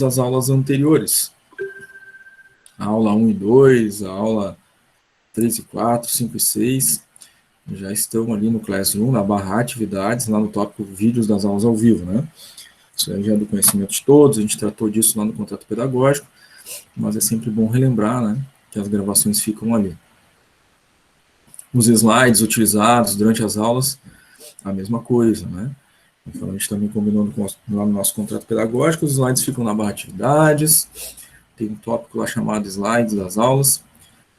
as aulas anteriores. A aula 1 e 2, a aula 3 e 4, 5 e 6, já estão ali no Classroom, na barra atividades, lá no tópico vídeos das aulas ao vivo, né? Isso aí já é do conhecimento de todos, a gente tratou disso lá no contrato pedagógico, mas é sempre bom relembrar, né, que as gravações ficam ali. Os slides utilizados durante as aulas, a mesma coisa, né? Então, a gente também combinou lá no nosso contrato pedagógico, os slides ficam na barra atividades, tem um tópico lá chamado slides das aulas,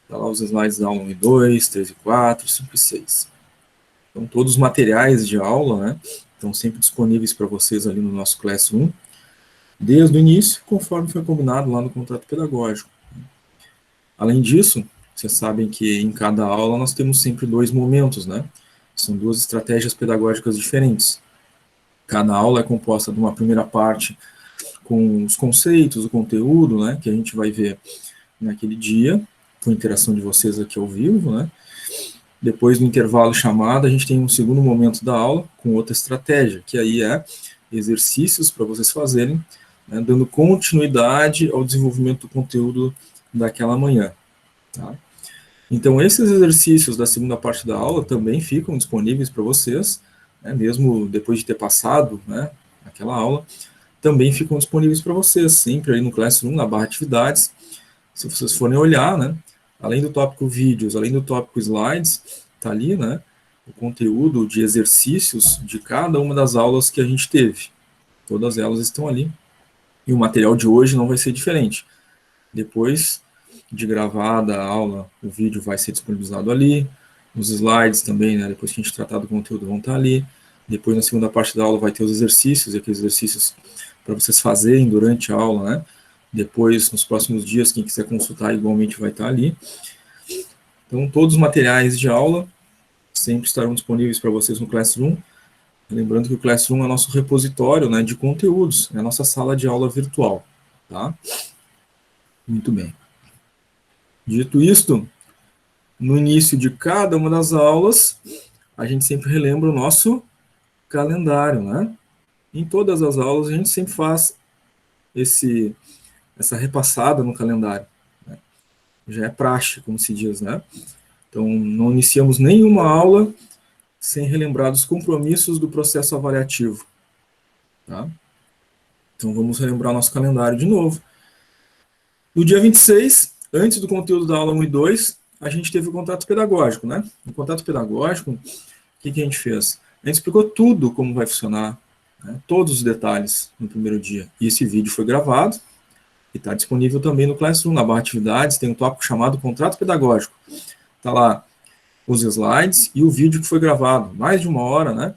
tá lá os slides da aula 1 e 2, 3 e 4, 5 e 6. Então, todos os materiais de aula, né, estão sempre disponíveis para vocês ali no nosso Classroom, desde o início, conforme foi combinado lá no contrato pedagógico. Além disso, vocês sabem que em cada aula nós temos sempre 2 momentos, né? São 2 estratégias pedagógicas diferentes. Cada aula é composta de uma primeira parte com os conceitos, o conteúdo, né, que a gente vai ver naquele dia, com a interação de vocês aqui ao vivo, né? Depois do intervalo chamado, a gente tem um segundo momento da aula com outra estratégia, que aí é exercícios para vocês fazerem, né, dando continuidade ao desenvolvimento do conteúdo daquela manhã. Tá? Então, esses exercícios da segunda parte da aula também ficam disponíveis para vocês, né, mesmo depois de ter passado, né, aquela aula, também ficam disponíveis para vocês, sempre aí no Classroom, na barra atividades. Se vocês forem olhar, né, além do tópico vídeos, além do tópico slides, está ali, né, o conteúdo de exercícios de cada uma das aulas que a gente teve. Todas elas estão ali. E o material de hoje não vai ser diferente. Depois de gravada a aula, o vídeo vai ser disponibilizado ali. Os slides também, né, depois que a gente tratar do conteúdo, vão estar ali. Depois, na segunda parte da aula, vai ter os exercícios, e aqueles exercícios para vocês fazerem durante a aula, né? Depois, nos próximos dias, quem quiser consultar, igualmente vai estar ali. Então, todos os materiais de aula sempre estarão disponíveis para vocês no Classroom. Lembrando que o Classroom é o nosso repositório, né, de conteúdos, é a nossa sala de aula virtual. Tá? Muito bem. Dito isto, no início de cada uma das aulas, a gente sempre relembra o nosso calendário, né? Em todas as aulas, a gente sempre faz essa repassada no calendário. Né? Já é praxe, como se diz, né? Então, não iniciamos nenhuma aula sem relembrar dos compromissos do processo avaliativo. Tá? Então, vamos relembrar nosso calendário de novo. No dia 26, antes do conteúdo da aula 1 e 2, a gente teve o contato pedagógico, né? No contato pedagógico, o que a gente fez? A gente explicou tudo como vai funcionar, né? Todos os detalhes no primeiro dia. E esse vídeo foi gravado e está disponível também no Classroom, na barra atividades, tem um tópico chamado contrato pedagógico. Está lá os slides e o vídeo que foi gravado, mais de 1 hora, né?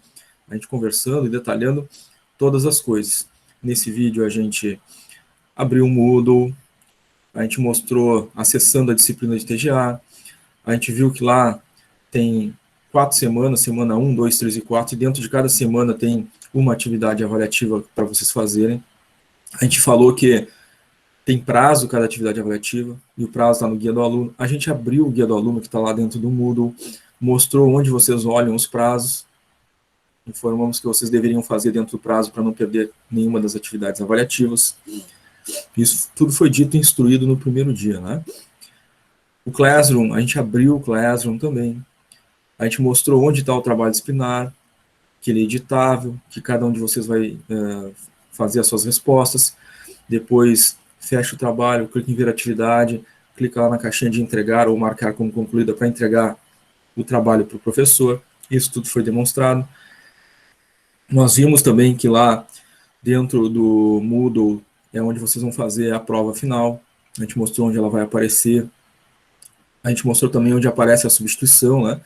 A gente conversando e detalhando todas as coisas. Nesse vídeo a gente abriu o Moodle, a gente mostrou acessando a disciplina de TGA, a gente viu que lá tem 4 semanas, semana 1, 2, 3 e 4, e dentro de cada semana tem uma atividade avaliativa para vocês fazerem. A gente falou que tem prazo cada atividade avaliativa, e o prazo está no guia do aluno. A gente abriu o guia do aluno que está lá dentro do Moodle, mostrou onde vocês olham os prazos, informamos que vocês deveriam fazer dentro do prazo para não perder nenhuma das atividades avaliativas. Isso tudo foi dito e instruído no primeiro dia, né? O Classroom, a gente abriu o Classroom também. A gente mostrou onde está o trabalho disciplinar, que ele é editável, que cada um de vocês vai fazer as suas respostas. Depois, fecha o trabalho, clica em ver atividade, clica lá na caixinha de entregar ou marcar como concluída para entregar o trabalho para o professor. Isso tudo foi demonstrado. Nós vimos também que lá dentro do Moodle é onde vocês vão fazer a prova final. A gente mostrou onde ela vai aparecer. A gente mostrou também onde aparece a substituição, né?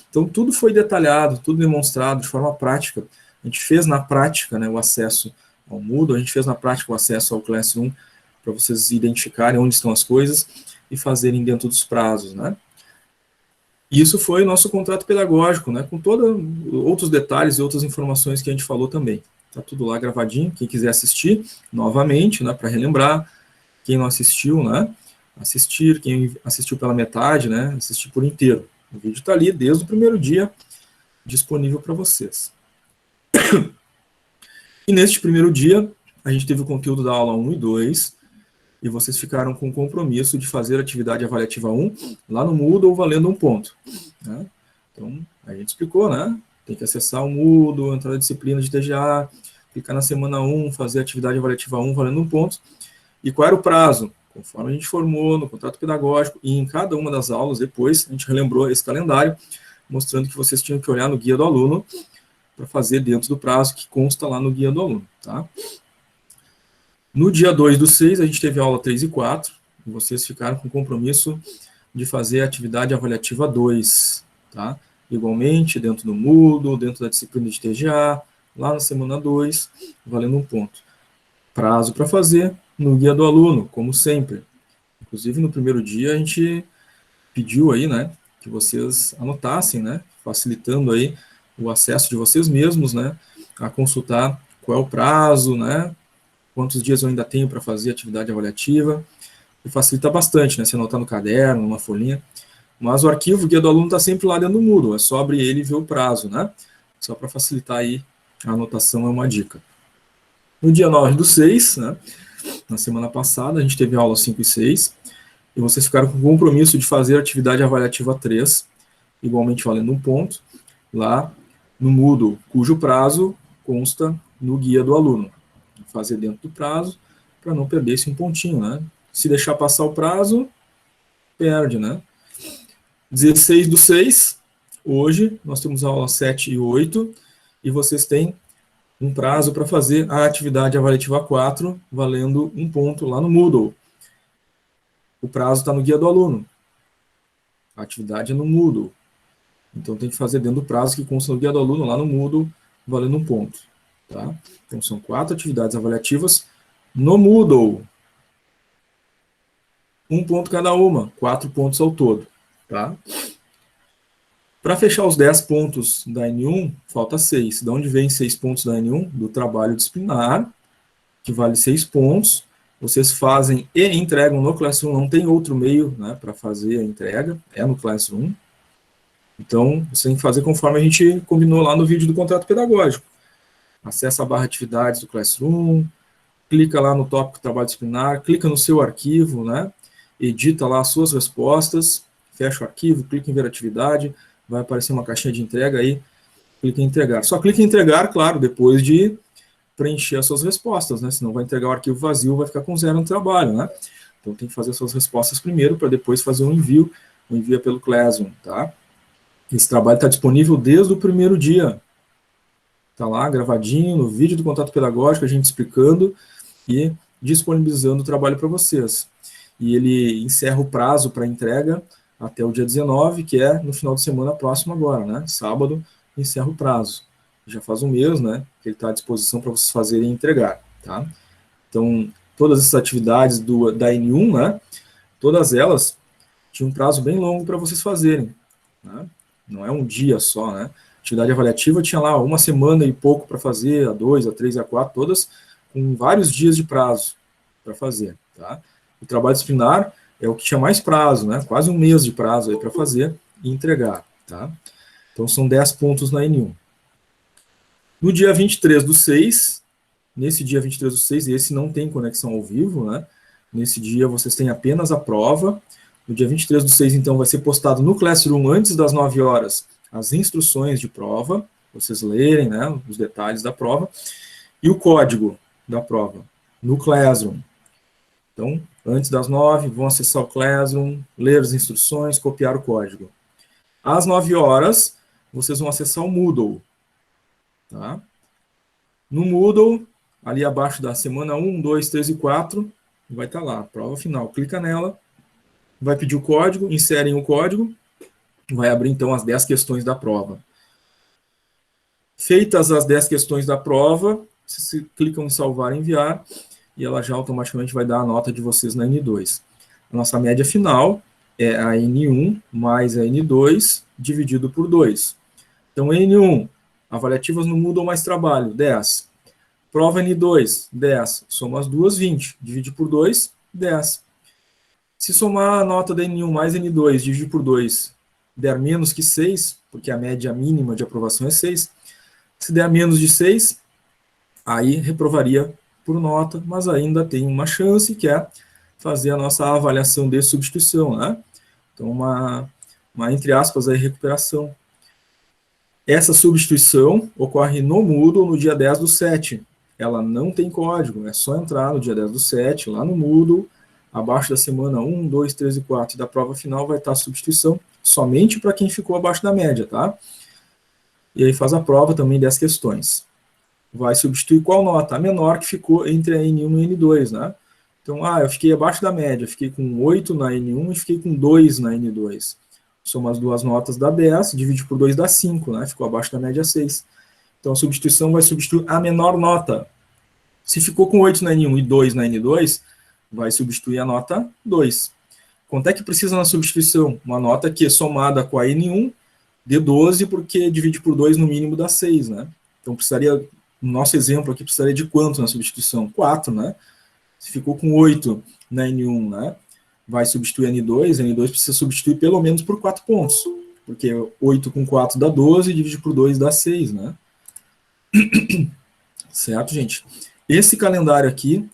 Então, tudo foi detalhado, tudo demonstrado de forma prática. A gente fez na prática, né, o acesso ao Moodle, a gente fez na prática o acesso ao Classroom, para vocês identificarem onde estão as coisas e fazerem dentro dos prazos, né? Isso foi o nosso contrato pedagógico, né, com todos outros detalhes e outras informações que a gente falou também. Está tudo lá gravadinho, quem quiser assistir novamente, né, para relembrar, quem não assistiu, né, assistir, quem assistiu pela metade, né, assistir por inteiro. O vídeo está ali desde o primeiro dia, disponível para vocês. E neste primeiro dia, a gente teve o conteúdo da aula 1 e 2, e vocês ficaram com o compromisso de fazer a atividade avaliativa 1 lá no Moodle valendo um ponto. Né? Então, a gente explicou, né? Tem que acessar o Moodle, entrar na disciplina de TGA, clicar na semana 1, fazer a atividade avaliativa 1 valendo um ponto. E qual era o prazo? Conforme a gente formou no contrato pedagógico, e em cada uma das aulas depois, a gente relembrou esse calendário, mostrando que vocês tinham que olhar no guia do aluno para fazer dentro do prazo que consta lá no guia do aluno. Tá? No dia 2 do 6, a gente teve a aula 3 e 4, e vocês ficaram com o compromisso de fazer a atividade avaliativa 2, tá? Igualmente, dentro do Moodle, dentro da disciplina de TGA, lá na semana 2, valendo um ponto. Prazo para fazer no guia do aluno, como sempre. Inclusive, no primeiro dia, a gente pediu aí, né, que vocês anotassem, né, facilitando aí o acesso de vocês mesmos, né, a consultar qual é o prazo, né, quantos dias eu ainda tenho para fazer atividade avaliativa, e facilita bastante, né, se anotar no caderno, numa folhinha, mas o arquivo, o guia do aluno está sempre lá dentro do Moodle, é só abrir ele e ver o prazo, né, só para facilitar aí a anotação é uma dica. No dia 9 do 6, né, na semana passada, a gente teve aula 5 e 6, e vocês ficaram com o compromisso de fazer a atividade avaliativa 3, igualmente valendo um ponto, lá no Moodle, cujo prazo consta no guia do aluno. Fazer dentro do prazo, para não perder esse um pontinho, né? Se deixar passar o prazo, perde, né? 16 do 6, hoje, nós temos a aula 7 e 8, e vocês têm um prazo para fazer a atividade avaliativa 4, valendo um ponto lá no Moodle. O prazo está no guia do aluno. A atividade é no Moodle. Então, tem que fazer dentro do prazo que consta no guia do aluno, lá no Moodle, valendo um ponto. Tá? Então, são 4 atividades avaliativas no Moodle. Um ponto cada uma, 4 pontos ao todo. Tá? Para fechar os 10 pontos da N1, falta 6. De onde vem 6 pontos da N1? Do trabalho disciplinar, que vale 6 pontos. Vocês fazem e entregam no Classroom, não tem outro meio, né, para fazer a entrega, é no Classroom. Então, você tem que fazer conforme a gente combinou lá no vídeo do contrato pedagógico. Acessa a barra atividades do Classroom, clica lá no tópico trabalho disciplinar, clica no seu arquivo, né, edita lá as suas respostas, fecha o arquivo, clica em ver atividade, vai aparecer uma caixinha de entrega aí, clica em entregar. Só clica em entregar, claro, depois de preencher as suas respostas, né? Senão vai entregar o arquivo vazio, vai ficar com 0 no trabalho, né? Então tem que fazer as suas respostas primeiro, para depois fazer um envio pelo Classroom, tá? Esse trabalho está disponível desde o primeiro dia. Está lá, gravadinho, no vídeo do contato pedagógico, a gente explicando e disponibilizando o trabalho para vocês. E ele encerra o prazo para entrega até o dia 19, que é no final de semana próximo agora, né? Sábado, encerra o prazo. Já faz um mês, né, que ele está à disposição para vocês fazerem e entregar, tá? Então, todas essas atividades da N1, né, todas elas tinham um prazo bem longo para vocês fazerem, né? Não é um dia só, né? Atividade avaliativa tinha lá uma semana e pouco para fazer, a 2, a 3, a 4, todas com vários dias de prazo para fazer, tá? O trabalho disciplinar é o que tinha mais prazo, né? Quase um mês de prazo aí para fazer e entregar, tá? Então, são 10 pontos na N1. No dia 23 do 6, nesse dia 23 do 6, esse não tem conexão ao vivo, né? Nesse dia vocês têm apenas a prova. No dia 23 do 6, então, vai ser postado no Classroom, antes das 9 horas, as instruções de prova, vocês lerem, né, os detalhes da prova, e o código da prova, no Classroom. Então, antes das 9, vão acessar o Classroom, ler as instruções, copiar o código. Às 9 horas, vocês vão acessar o Moodle. Tá? No Moodle, ali abaixo da semana 1, 2, 3 e 4, vai estar lá, prova final. Clica nela, vai pedir o código, inserem o código, vai abrir então as 10 questões da prova. Feitas as 10 questões da prova, vocês clicam em salvar e enviar, e ela já automaticamente vai dar a nota de vocês na N2. A nossa média final é a N1 mais a N2 dividido por 2. Então, N1, avaliativas no Moodle mais trabalho, 10. Prova N2, 10. Soma as duas, 20. Divide por 2, 10. Se somar a nota da N1 mais N2, dividir por 2, der menos que 6, porque a média mínima de aprovação é 6, se der menos de 6, aí reprovaria por nota, mas ainda tem uma chance, que é fazer a nossa avaliação de substituição, né? Então, uma entre aspas, aí, recuperação. Essa substituição ocorre no Moodle no dia 10/7. Ela não tem código, é só entrar no dia 10/7, lá no Moodle, abaixo da semana 1, 2, 3 e 4 da prova final vai estar a substituição, somente para quem ficou abaixo da média, tá? E aí faz a prova também 10 questões. Vai substituir qual nota? A menor que ficou entre a N1 e a N2, né? Então, eu fiquei abaixo da média, fiquei com 8 na N1 e fiquei com 2 na N2. Soma as duas notas dá 10, divide por 2 dá 5, né? Ficou abaixo da média 6. Então, a substituição vai substituir a menor nota. Se ficou com 8 na N1 e 2 na N2, vai substituir a nota 2. Quanto é que precisa na substituição? Uma nota que é somada com a N1 de 12, porque divide por 2 no mínimo dá 6, né? Então, precisaria, no nosso exemplo aqui, precisaria de quanto na substituição? 4, né? Se ficou com 8 na N1, né? Vai substituir N2, N2 precisa substituir pelo menos por 4 pontos, porque 8 com 4 dá 12, divide por 2 dá 6, né? Certo, gente? Esse calendário aqui,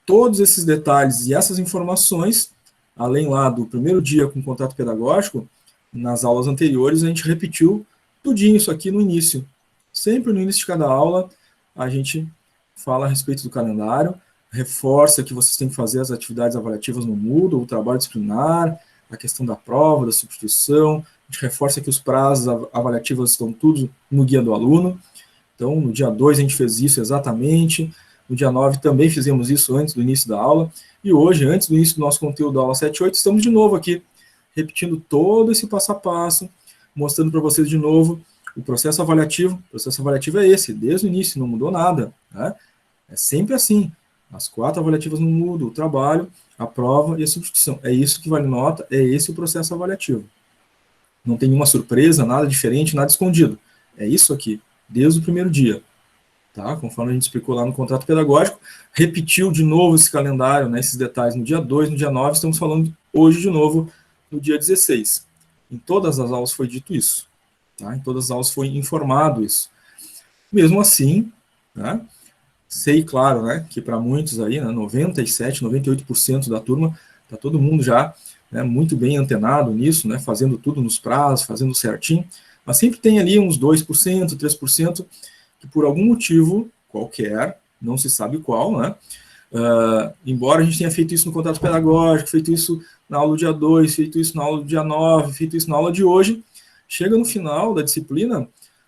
todos esses detalhes e essas informações, além lá do primeiro dia com contato pedagógico, nas aulas anteriores a gente repetiu tudinho isso aqui no início. Sempre no início de cada aula a gente fala a respeito do calendário, reforça que vocês têm que fazer as atividades avaliativas no Moodle, o trabalho disciplinar, a questão da prova, da substituição, a gente reforça que os prazos avaliativos estão tudo no guia do aluno. Então, no dia 2 a gente fez isso exatamente, no dia 9 também fizemos isso antes do início da aula, e hoje, antes do início do nosso conteúdo da aula 7 e 8, estamos de novo aqui, repetindo todo esse passo a passo, mostrando para vocês de novo o processo avaliativo. O processo avaliativo é esse, desde o início, não mudou nada, né? É sempre assim, as 4 avaliativas não mudam, o trabalho, a prova e a substituição. É isso que vale nota, é esse o processo avaliativo. Não tem nenhuma surpresa, nada diferente, nada escondido. É isso aqui, desde o primeiro dia. Tá? Conforme a gente explicou lá no contrato pedagógico, repetiu de novo esse calendário, né, esses detalhes no dia 2, no dia 9, estamos falando hoje de novo no dia 16. Em todas as aulas foi dito isso. Tá? Em todas as aulas foi informado isso. Mesmo assim, né, sei, claro, né, que para muitos aí, né, 97, 98% da turma, está todo mundo já, né, muito bem antenado nisso, né, fazendo tudo nos prazos, fazendo certinho, mas sempre tem ali uns 2%, 3%, que por algum motivo qualquer, não se sabe qual, né, embora a gente tenha feito isso no contrato pedagógico, feito isso na aula do dia 2, feito isso na aula do dia 9, feito isso na aula de hoje, chega no final da disciplina,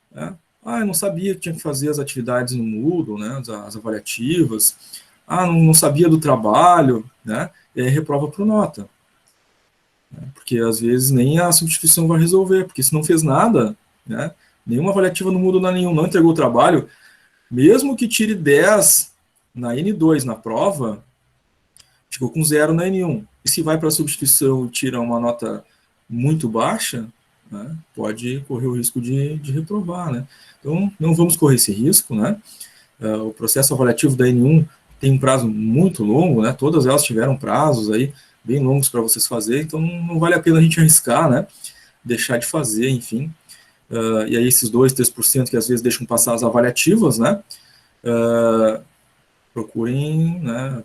né, eu não sabia que tinha que fazer as atividades no Moodle, né, as avaliativas, não sabia do trabalho, né, e aí reprova por nota. Né, porque às vezes nem a substituição vai resolver, porque se não fez nada, né, nenhuma avaliativa no Moodle nenhum, não entregou o trabalho, mesmo que tire 10 na N2 na prova, ficou com 0 na N1. E se vai para a substituição e tira uma nota muito baixa, né, pode correr o risco de reprovar, né? Então, não vamos correr esse risco, né? O processo avaliativo da N1 tem um prazo muito longo, né? Todas elas tiveram prazos aí bem longos para vocês fazerem, então não vale a pena a gente arriscar, né? Deixar de fazer, enfim. E aí esses 2, 3% que às vezes deixam passar as avaliativas, né? Procurem, né?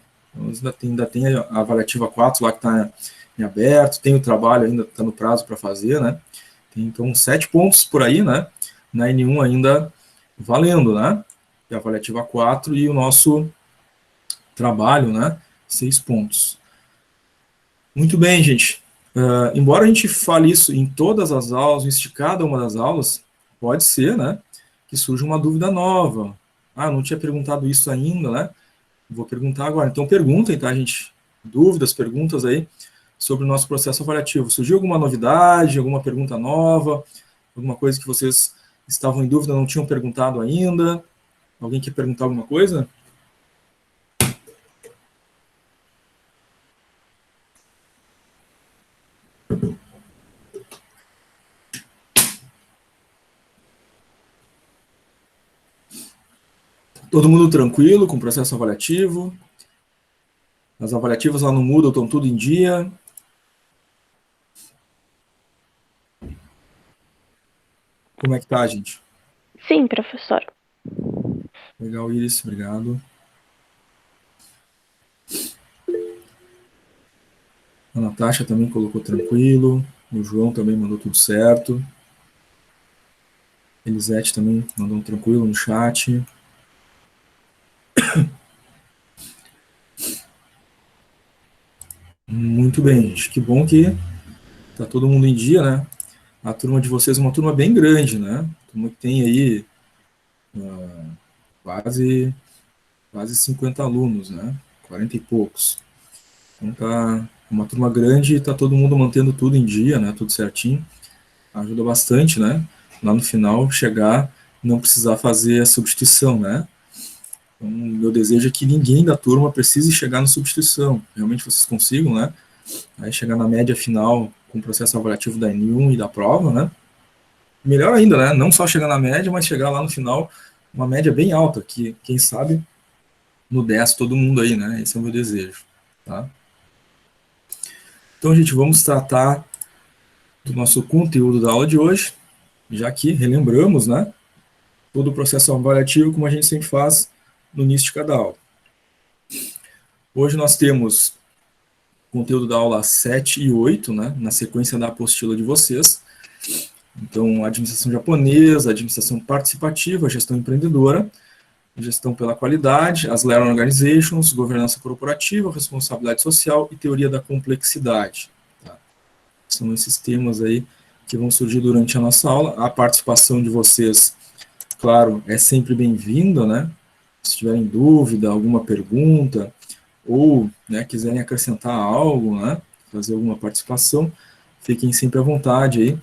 Ainda tem a avaliativa 4 lá que está em aberto, tem o trabalho ainda, está no prazo para fazer, né? Tem, então, 7 pontos por aí, né? Na N1 ainda valendo, né? E a avaliativa 4 e o nosso trabalho, né? 6 pontos. Muito bem, gente. Embora a gente fale isso em todas as aulas, em cada uma das aulas, pode ser, né? Que surja uma dúvida nova. Não tinha perguntado isso ainda, né? Vou perguntar agora. Então, perguntem, tá, gente? Dúvidas, perguntas aí sobre o nosso processo avaliativo. Surgiu alguma novidade, alguma pergunta nova, alguma coisa que vocês estavam em dúvida, não tinham perguntado ainda? Alguém quer perguntar alguma coisa? Todo mundo tranquilo com o processo avaliativo? As avaliativas lá no Moodle estão tudo em dia? Como é que tá, gente? Sim, professor. Legal, Iris, obrigado. A Natasha também colocou tranquilo. O João também mandou tudo certo. Elisete também mandou um tranquilo no chat. Muito bem, gente. Que bom que tá todo mundo em dia, né? A turma de vocês é uma turma bem grande, né? Turma que tem aí quase, quase 50 alunos, né? 40 e poucos. Então tá uma turma grande e tá todo mundo mantendo tudo em dia, né? Tudo certinho. Ajuda bastante, né? Lá no final, chegar e não precisar fazer a substituição, né? Então, meu desejo é que ninguém da turma precise chegar na substituição. Realmente vocês consigam, né? Aí chegar na média final com o processo avaliativo da N1 e da prova, né? Melhor ainda, né? Não só chegar na média, mas chegar lá no final uma média bem alta, que quem sabe no 10 todo mundo aí, né? Esse é o meu desejo, tá? Então, gente, vamos tratar do nosso conteúdo da aula de hoje, já que relembramos, né? Todo o processo avaliativo, como a gente sempre faz no início de cada aula. Hoje nós temos conteúdo da aula 7 e 8, né? Na sequência da apostila de vocês. Então, administração japonesa, administração participativa, gestão empreendedora, gestão pela qualidade, as Learning Organizations, governança corporativa, responsabilidade social e teoria da complexidade. Tá? São esses temas aí que vão surgir durante a nossa aula. A participação de vocês, claro, é sempre bem-vinda, né? Se tiverem dúvida, alguma pergunta, ou né, quiserem acrescentar algo, né? Fazer alguma participação, fiquem sempre à vontade aí.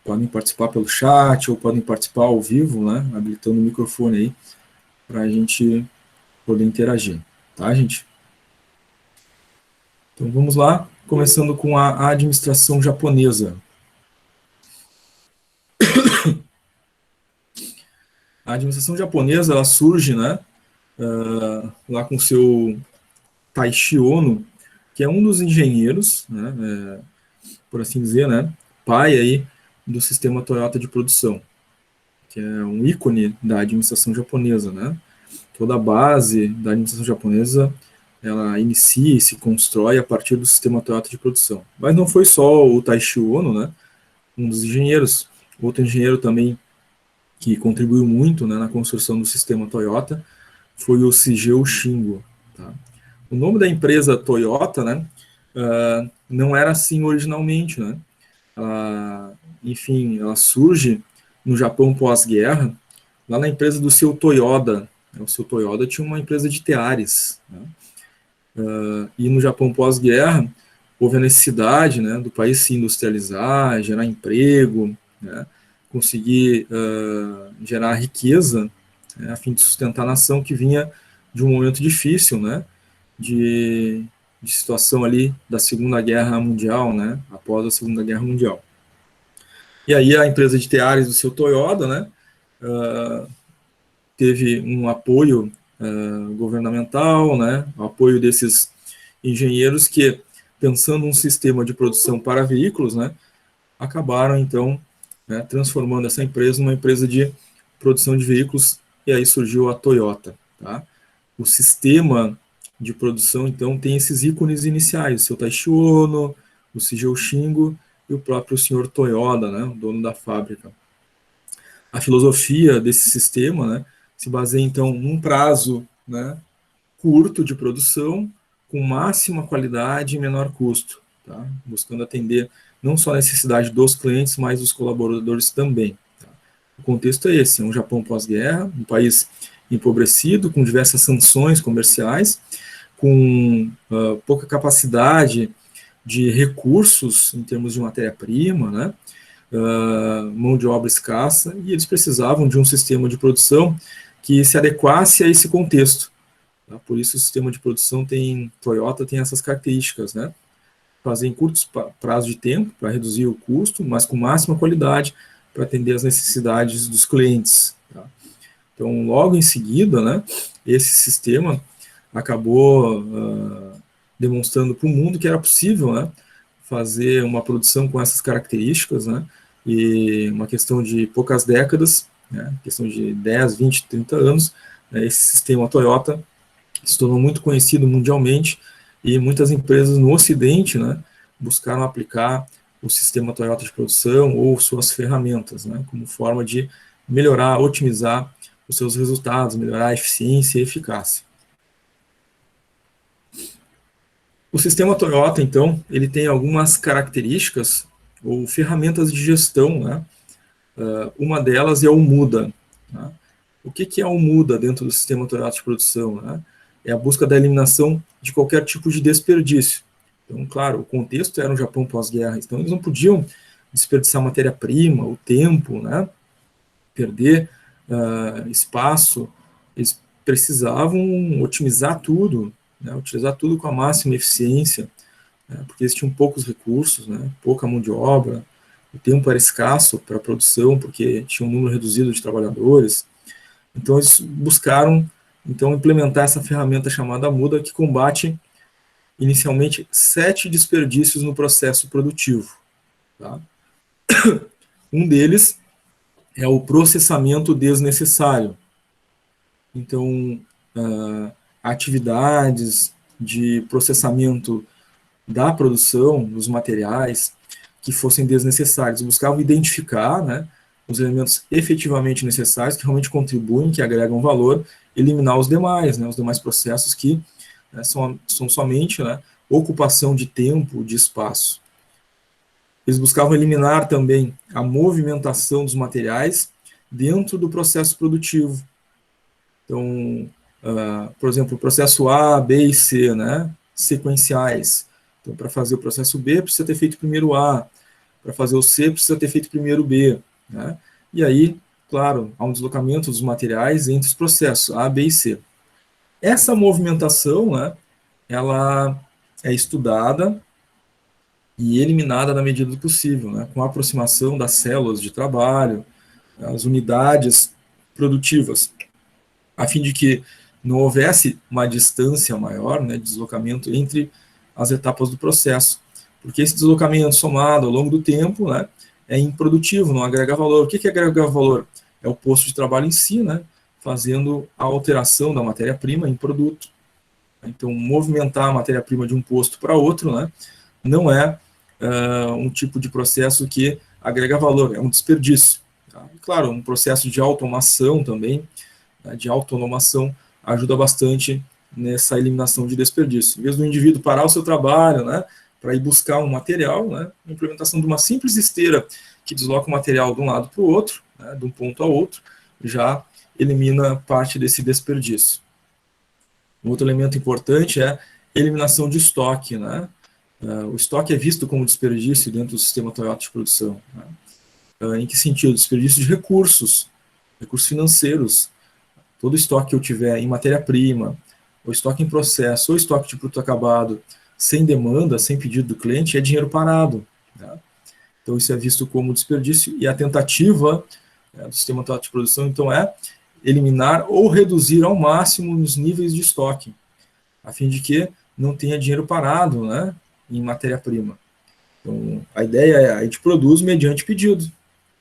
Podem participar pelo chat ou podem participar ao vivo, né? Habilitando o microfone aí para a gente poder interagir, tá, gente? Então vamos lá, começando com a administração japonesa. A administração japonesa, ela surge, né, lá com o seu Taishi Ono, que é um dos engenheiros, né, por assim dizer, né, pai aí do sistema Toyota de produção, que é um ícone da administração japonesa, né? Toda a base da administração japonesa ela inicia e se constrói a partir do sistema Toyota de produção. Mas não foi só o Taishi Ono, né, um dos engenheiros, outro engenheiro também que contribuiu muito, né, na construção do sistema Toyota foi o Shigeo Shingo. Tá? O nome da empresa Toyota, né, não era assim originalmente, né? Enfim, ela surge no Japão pós-guerra, lá na empresa do seu Toyoda. O seu Toyoda tinha uma empresa de teares, né? E no Japão pós-guerra houve a necessidade, né, do país se industrializar, gerar emprego, né, conseguir gerar riqueza, né, a fim de sustentar a nação que vinha de um momento difícil, né, de situação ali da Segunda Guerra Mundial, né, após a Segunda Guerra Mundial. E aí a empresa de teares do seu Toyota, né, teve um apoio governamental, né, o apoio desses engenheiros que, pensando num sistema de produção para veículos, né, acabaram, então, né, transformando essa empresa numa empresa de produção de veículos, e aí surgiu a Toyota. Tá? O sistema de produção, então, tem esses ícones iniciais, o seu Taishi Ono, o Shigeo Shingo e o próprio senhor Toyoda, né, o dono da fábrica. A filosofia desse sistema, né, se baseia, então, num prazo, né, curto de produção, com máxima qualidade e menor custo, tá? Buscando atender não só a necessidade dos clientes, mas dos colaboradores também. Tá? O contexto é esse, é um Japão pós-guerra, um país empobrecido, com diversas sanções comerciais, com pouca capacidade de recursos em termos de matéria-prima, né? Mão de obra escassa, e eles precisavam de um sistema de produção que se adequasse a esse contexto. Tá? Por isso o sistema de produção Toyota tem essas características, né? Fazer em curtos prazos de tempo para reduzir o custo, mas com máxima qualidade para atender as necessidades dos clientes. Tá? Então, logo em seguida, né, esse sistema acabou demonstrando para o mundo que era possível, né, fazer uma produção com essas características, né, e uma questão de poucas décadas, né, questão de 10, 20, 30 anos, né, esse sistema Toyota se tornou muito conhecido mundialmente e muitas empresas no Ocidente, né, buscaram aplicar o sistema Toyota de produção ou suas ferramentas, né, como forma de melhorar, otimizar os seus resultados, melhorar a eficiência e eficácia. O sistema Toyota, então, ele tem algumas características ou ferramentas de gestão, né? Uma delas é o MUDA. Né? O que é o MUDA dentro do sistema Toyota de produção? Né? É a busca da eliminação de qualquer tipo de desperdício. Então, claro, o contexto era um Japão pós-guerra, então eles não podiam desperdiçar matéria-prima, o tempo, né? Perder espaço, eles precisavam otimizar tudo, né? Utilizar tudo com a máxima eficiência, né? Porque eles tinham poucos recursos, né? Pouca mão de obra, o tempo era escasso para a produção, porque tinha um número reduzido de trabalhadores. Então, eles buscaram então, implementar essa ferramenta chamada MUDA, que combate inicialmente 7 desperdícios no processo produtivo. Tá? Um deles é o processamento desnecessário. Então, atividades de processamento da produção dos materiais que fossem desnecessários. Buscavam identificar, né, os elementos efetivamente necessários, que realmente contribuem, que agregam valor, eliminar os demais, né, os demais processos que são somente, né, ocupação de tempo, de espaço. Eles buscavam eliminar também a movimentação dos materiais dentro do processo produtivo. Então, por exemplo, o processo A, B e C, né, sequenciais. Então, para fazer o processo B, precisa ter feito primeiro A. Para fazer o C, precisa ter feito primeiro B. Né? E aí, claro, há um deslocamento dos materiais entre os processos A, B e C. Essa movimentação, né, ela é estudada e eliminada na medida do possível, né, com a aproximação das células de trabalho, as unidades produtivas, a fim de que não houvesse uma distância maior, né, de deslocamento entre as etapas do processo. Porque esse deslocamento somado ao longo do tempo, né, é improdutivo, não agrega valor. O que agrega valor? É o posto de trabalho em si, né, fazendo a alteração da matéria-prima em produto. Então, movimentar a matéria-prima de um posto para outro, né, não é um tipo de processo que agrega valor, é um desperdício. Tá? Claro, um processo de automação também, né, de autonomação, ajuda bastante nessa eliminação de desperdício. Em vez do indivíduo parar o seu trabalho, né, para ir buscar um material, né, a implementação de uma simples esteira que desloca o material de um lado para o outro, né, de um ponto a outro, já elimina parte desse desperdício. Um outro elemento importante é a eliminação de estoque. Né? O estoque é visto como desperdício dentro do sistema Toyota de produção. Né? Em que sentido? Desperdício de recursos financeiros. Todo estoque que eu tiver em matéria-prima, ou estoque em processo, ou estoque de produto acabado, sem demanda, sem pedido do cliente, é dinheiro parado. Né? Então, isso é visto como desperdício, e a tentativa do sistema Toyota de produção, então, é eliminar ou reduzir ao máximo os níveis de estoque, a fim de que não tenha dinheiro parado, né, em matéria-prima. Então, a ideia é a gente produz mediante pedido.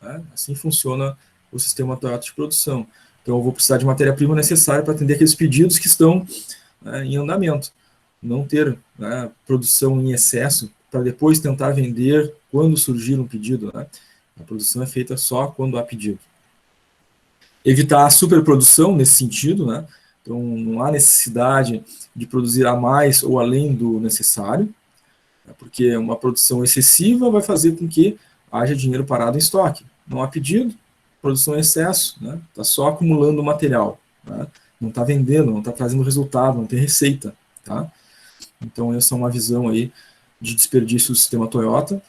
Né? Assim funciona o sistema Toyota de produção. Então, eu vou precisar de matéria-prima necessária para atender aqueles pedidos que estão, né, em andamento. Não ter, né, produção em excesso para depois tentar vender quando surgir um pedido. Né? A produção é feita só quando há pedido. Evitar a superprodução nesse sentido, né? Então, não há necessidade de produzir a mais ou além do necessário, né? Porque uma produção excessiva vai fazer com que haja dinheiro parado em estoque. Não há pedido, produção em excesso, né? Está só acumulando material, né? Não está vendendo, não está trazendo resultado, não tem receita. Tá? Então, essa é uma visão aí de desperdício do sistema Toyota.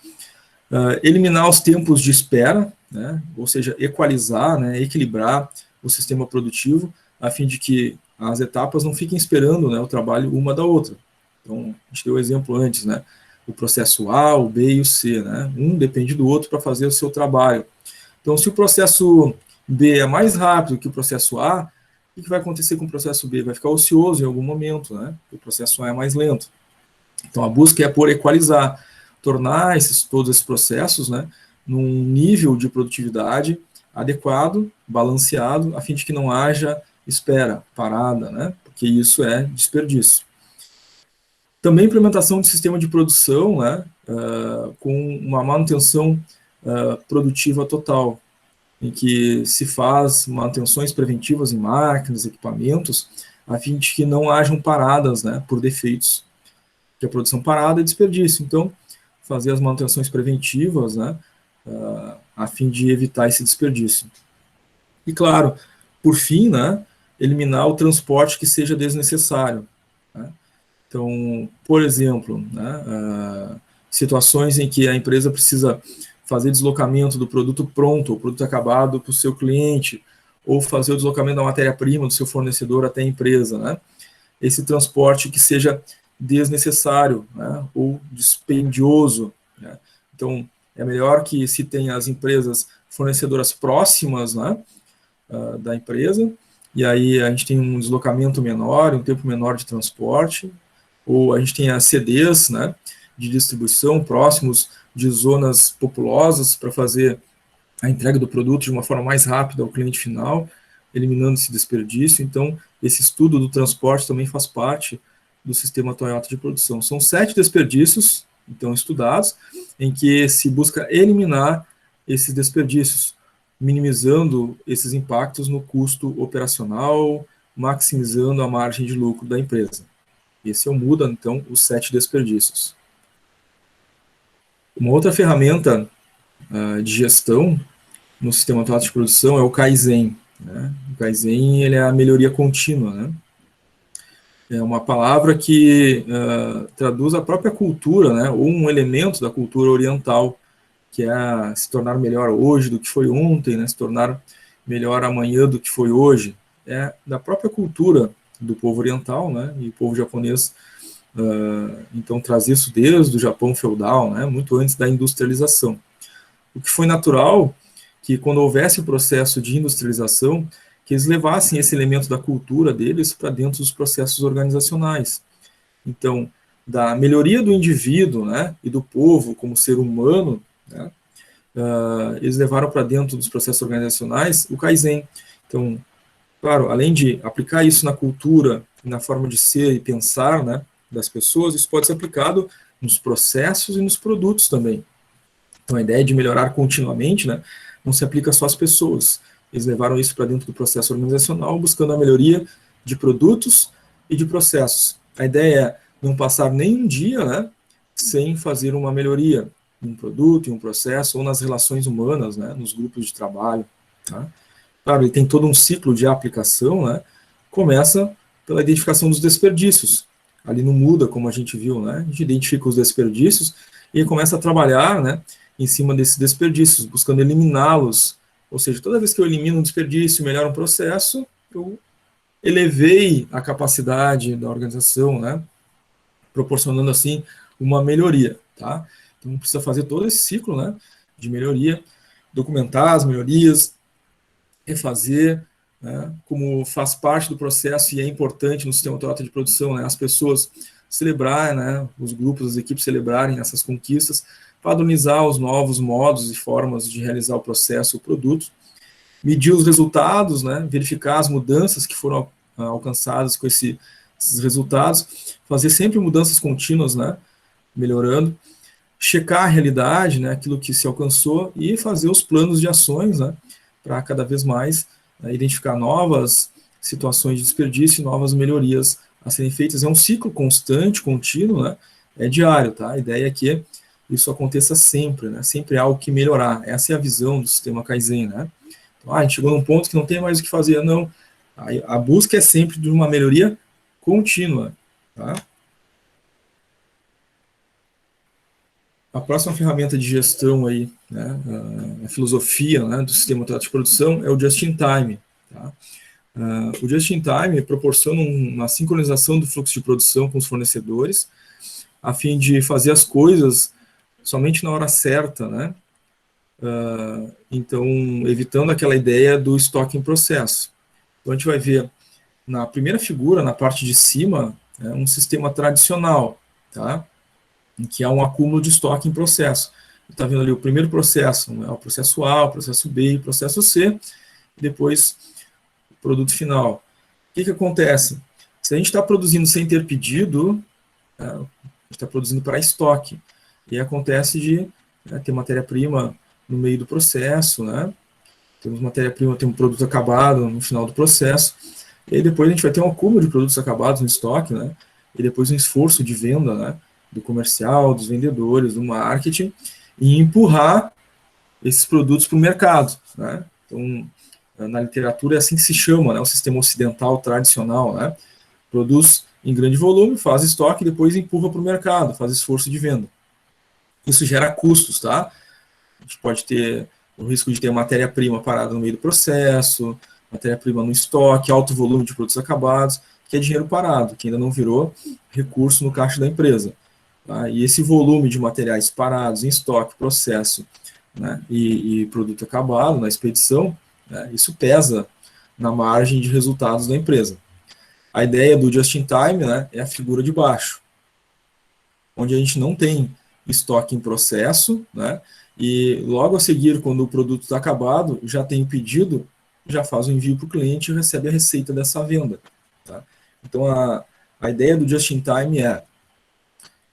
Eliminar os tempos de espera, né? Ou seja, equalizar, né? Equilibrar o sistema produtivo, a fim de que as etapas não fiquem esperando, né, o trabalho uma da outra. Então, a gente deu o exemplo antes, né? O processo A, o B e o C, né? Um depende do outro para fazer o seu trabalho. Então, se o processo B é mais rápido que o processo A, o que vai acontecer com o processo B? Vai ficar ocioso em algum momento, né? O processo A é mais lento. Então, a busca é por equalizar, tornar todos esses processos, né, num nível de produtividade adequado, balanceado, a fim de que não haja espera, parada, né, porque isso é desperdício. Também implementação de sistema de produção, né, com uma manutenção produtiva total, em que se faz manutenções preventivas em máquinas, equipamentos, a fim de que não hajam paradas, né, por defeitos, que a produção parada é desperdício. Então, fazer as manutenções preventivas, né, a fim de evitar esse desperdício. E, claro, por fim, né, eliminar o transporte que seja desnecessário. Né? Então, por exemplo, né, situações em que a empresa precisa fazer deslocamento do produto pronto, o produto acabado para o seu cliente, ou fazer o deslocamento da matéria-prima do seu fornecedor até a empresa, né? Esse transporte que seja desnecessário, né, ou dispendioso, né? Então, é melhor que se tenha as empresas fornecedoras próximas, né, da empresa, e aí a gente tem um deslocamento menor, um tempo menor de transporte, ou a gente tem as CDs, né, de distribuição próximos de zonas populosas para fazer a entrega do produto de uma forma mais rápida ao cliente final, eliminando esse desperdício. Então, esse estudo do transporte também faz parte do sistema Toyota de produção. São 7 desperdícios, então, estudados, em que se busca eliminar esses desperdícios, minimizando esses impactos no custo operacional, maximizando a margem de lucro da empresa. Esse é o MUDA, então, os 7 desperdícios. Uma outra ferramenta de gestão no sistema Toyota de produção é o Kaizen. Né? O Kaizen ele é a melhoria contínua. Né? É uma palavra que traduz a própria cultura, né? Ou um elemento da cultura oriental, que é se tornar melhor hoje do que foi ontem, né? Se tornar melhor amanhã do que foi hoje. É da própria cultura do povo oriental, né? E o povo japonês, então, traz isso desde o Japão feudal, né? Muito antes da industrialização. O que foi natural que, quando houvesse o processo de industrialização, que eles levassem esse elemento da cultura deles para dentro dos processos organizacionais. Então, da melhoria do indivíduo, né, e do povo como ser humano, né, eles levaram para dentro dos processos organizacionais o Kaizen. Então, claro, além de aplicar isso na cultura, na forma de ser e pensar, né, das pessoas, isso pode ser aplicado nos processos e nos produtos também. Então, a ideia de melhorar continuamente, né, não se aplica só às pessoas. Eles levaram isso para dentro do processo organizacional, buscando a melhoria de produtos e de processos. A ideia é não passar nem um dia, né, sem fazer uma melhoria em um produto, em um processo, ou nas relações humanas, né, nos grupos de trabalho. Tá? Claro, ele tem todo um ciclo de aplicação, né, começa pela identificação dos desperdícios. Ali não muda, como a gente viu, né, a gente identifica os desperdícios e começa a trabalhar, né, em cima desses desperdícios, buscando eliminá-los. Ou seja, toda vez que eu elimino um desperdício e melhoro um processo, eu elevei a capacidade da organização, né, proporcionando assim uma melhoria. Tá? Então precisa fazer todo esse ciclo, né, de melhoria, documentar as melhorias, refazer, né, como faz parte do processo e é importante no sistema Toyota de produção, né, as pessoas celebrar, né, os grupos, as equipes celebrarem essas conquistas, padronizar os novos modos e formas de realizar o processo, o produto, medir os resultados, né, verificar as mudanças que foram alcançadas com esses resultados, fazer sempre mudanças contínuas, né, melhorando, checar a realidade, né, aquilo que se alcançou e fazer os planos de ações, né, para cada vez mais identificar novas situações de desperdício e novas melhorias a serem feitas. É um ciclo constante, contínuo, né, é diário, tá? A ideia é que isso aconteça sempre, né? Sempre há algo que melhorar. Essa é a visão do sistema Kaizen, né? Então, a gente chegou num ponto que não tem mais o que fazer, não. A busca é sempre de uma melhoria contínua, tá? A próxima ferramenta de gestão aí, né, a filosofia, né, do sistema de produção é o just-in-time. Tá? O just-in-time proporciona uma sincronização do fluxo de produção com os fornecedores, a fim de fazer as coisas somente na hora certa, né? Então, evitando aquela ideia do estoque em processo. Então, a gente vai ver na primeira figura, na parte de cima, um sistema tradicional, tá? Em que há um acúmulo de estoque em processo. Está vendo ali o primeiro processo, né? O processo A, o processo B e o processo C, e depois o produto final. O que acontece? Se a gente está produzindo sem ter pedido, a gente está produzindo para estoque. e acontece de ter matéria-prima no meio do processo, né? Temos matéria-prima, tem um produto acabado no final do processo, e aí depois a gente vai ter um acúmulo de produtos acabados no estoque, né? E depois um esforço de venda, né? Do comercial, dos vendedores, do marketing, e empurrar esses produtos para o mercado, né? Então, na literatura é assim que se chama, né? O sistema ocidental tradicional, né? Produz em grande volume, faz estoque e depois empurra para o mercado, faz esforço de venda. Isso gera custos, tá? A gente pode ter o risco de ter matéria-prima parada no meio do processo, matéria-prima no estoque, alto volume de produtos acabados, que é dinheiro parado, que ainda não virou recurso no caixa da empresa. Tá? E esse volume de materiais parados em estoque, processo, né, e produto acabado na expedição, né, isso pesa na margem de resultados da empresa. A ideia do just-in-time, né, é a figura de baixo, onde a gente não tem estoque em processo, né, e logo a seguir, quando o produto está acabado, já tem o pedido, já faz o envio para o cliente e recebe a receita dessa venda. Tá? Então, a ideia do just-in-time é,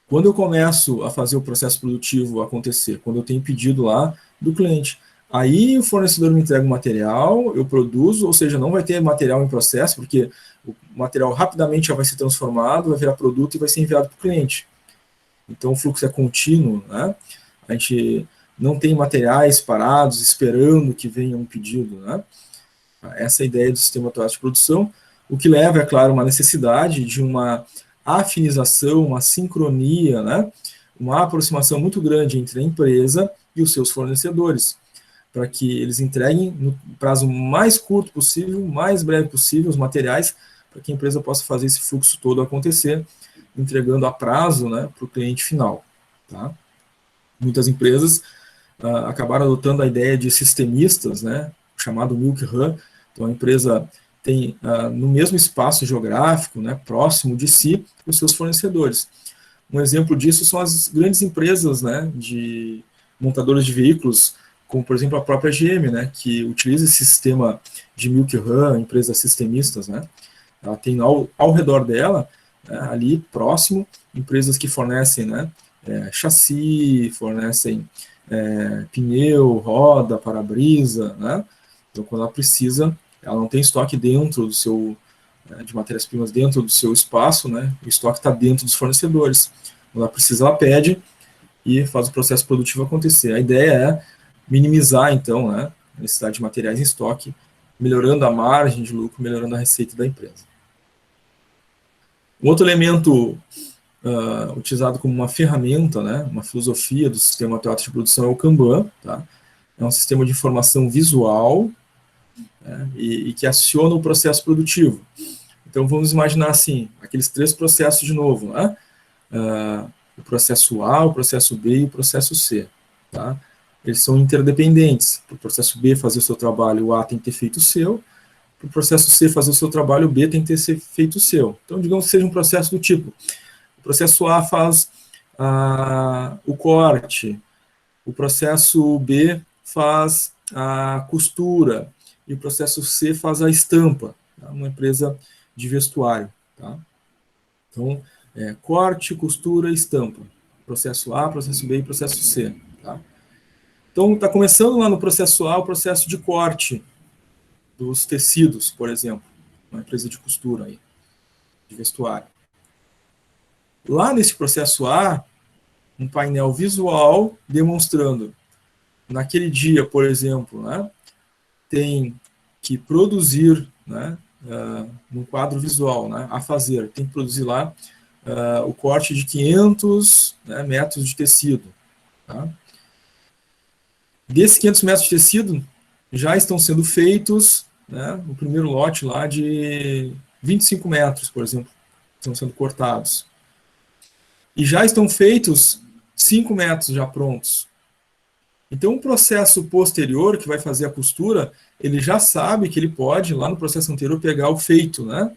quando eu começo a fazer o processo produtivo acontecer, quando eu tenho pedido lá do cliente, aí o fornecedor me entrega o material, eu produzo, ou seja, não vai ter material em processo, porque o material rapidamente já vai ser transformado, vai virar produto e vai ser enviado para o cliente. Então o fluxo é contínuo, né? A gente não tem materiais parados esperando que venha um pedido, né? Essa é a ideia do sistema automático de produção, o que leva, é claro, uma necessidade de uma afinização, uma sincronia, né? Uma aproximação muito grande entre a empresa e os seus fornecedores, para que eles entreguem no prazo mais curto possível, mais breve possível, os materiais, para que a empresa possa fazer esse fluxo todo acontecer, entregando a prazo, né, para o cliente final. Tá? Muitas empresas acabaram adotando a ideia de sistemistas, né, chamado Milk Run. Então a empresa tem no mesmo espaço geográfico, né, próximo de si, os seus fornecedores. Um exemplo disso são as grandes empresas, né, de montadoras de veículos, como por exemplo a própria GM, né, que utiliza esse sistema de Milk Run, empresas sistemistas, né. Ela tem ao redor dela, né, ali próximo, empresas que fornecem, né, chassi, fornecem pneu, roda, para-brisa, né? Então, quando ela precisa, ela não tem estoque dentro do seu, de matérias-primas dentro do seu espaço, né? O estoque está dentro dos fornecedores. Quando ela precisa, ela pede e faz o processo produtivo acontecer. A ideia é minimizar, então, né, a necessidade de materiais em estoque, melhorando a margem de lucro, melhorando a receita da empresa. Um outro elemento utilizado como uma ferramenta, né, uma filosofia do sistema teatro de produção é o Kanban, tá? É um sistema de informação visual, né, e que aciona o processo produtivo. Então vamos imaginar assim, aqueles três processos de novo, né? O processo A, o processo B e o processo C, tá? Eles são interdependentes. Para o processo B fazer o seu trabalho, o A tem que ter feito o seu. Para o processo C fazer o seu trabalho, o B tem que ter feito o seu. Então, digamos que seja um processo do tipo: o processo A faz o corte, o processo B faz a costura e o processo C faz a estampa, tá? Uma empresa de vestuário. Tá? Então, corte, costura, estampa. Processo A, processo B e processo C. Tá? Então, está começando lá no processo A o processo de corte dos tecidos, por exemplo, uma empresa de costura aí, de vestuário. Lá nesse processo A, um painel visual demonstrando, naquele dia, por exemplo, né, tem que produzir, né, no quadro visual, né, a fazer, tem que produzir lá o corte de 500, né, metros de tecido. Tá? Desses 500 metros de tecido, já estão sendo feitos, né, o primeiro lote lá de 25 metros, por exemplo, estão sendo cortados. E já estão feitos 5 metros já prontos. Então, o processo posterior, que vai fazer a costura, ele já sabe que ele pode, lá no processo anterior, pegar o feito, né?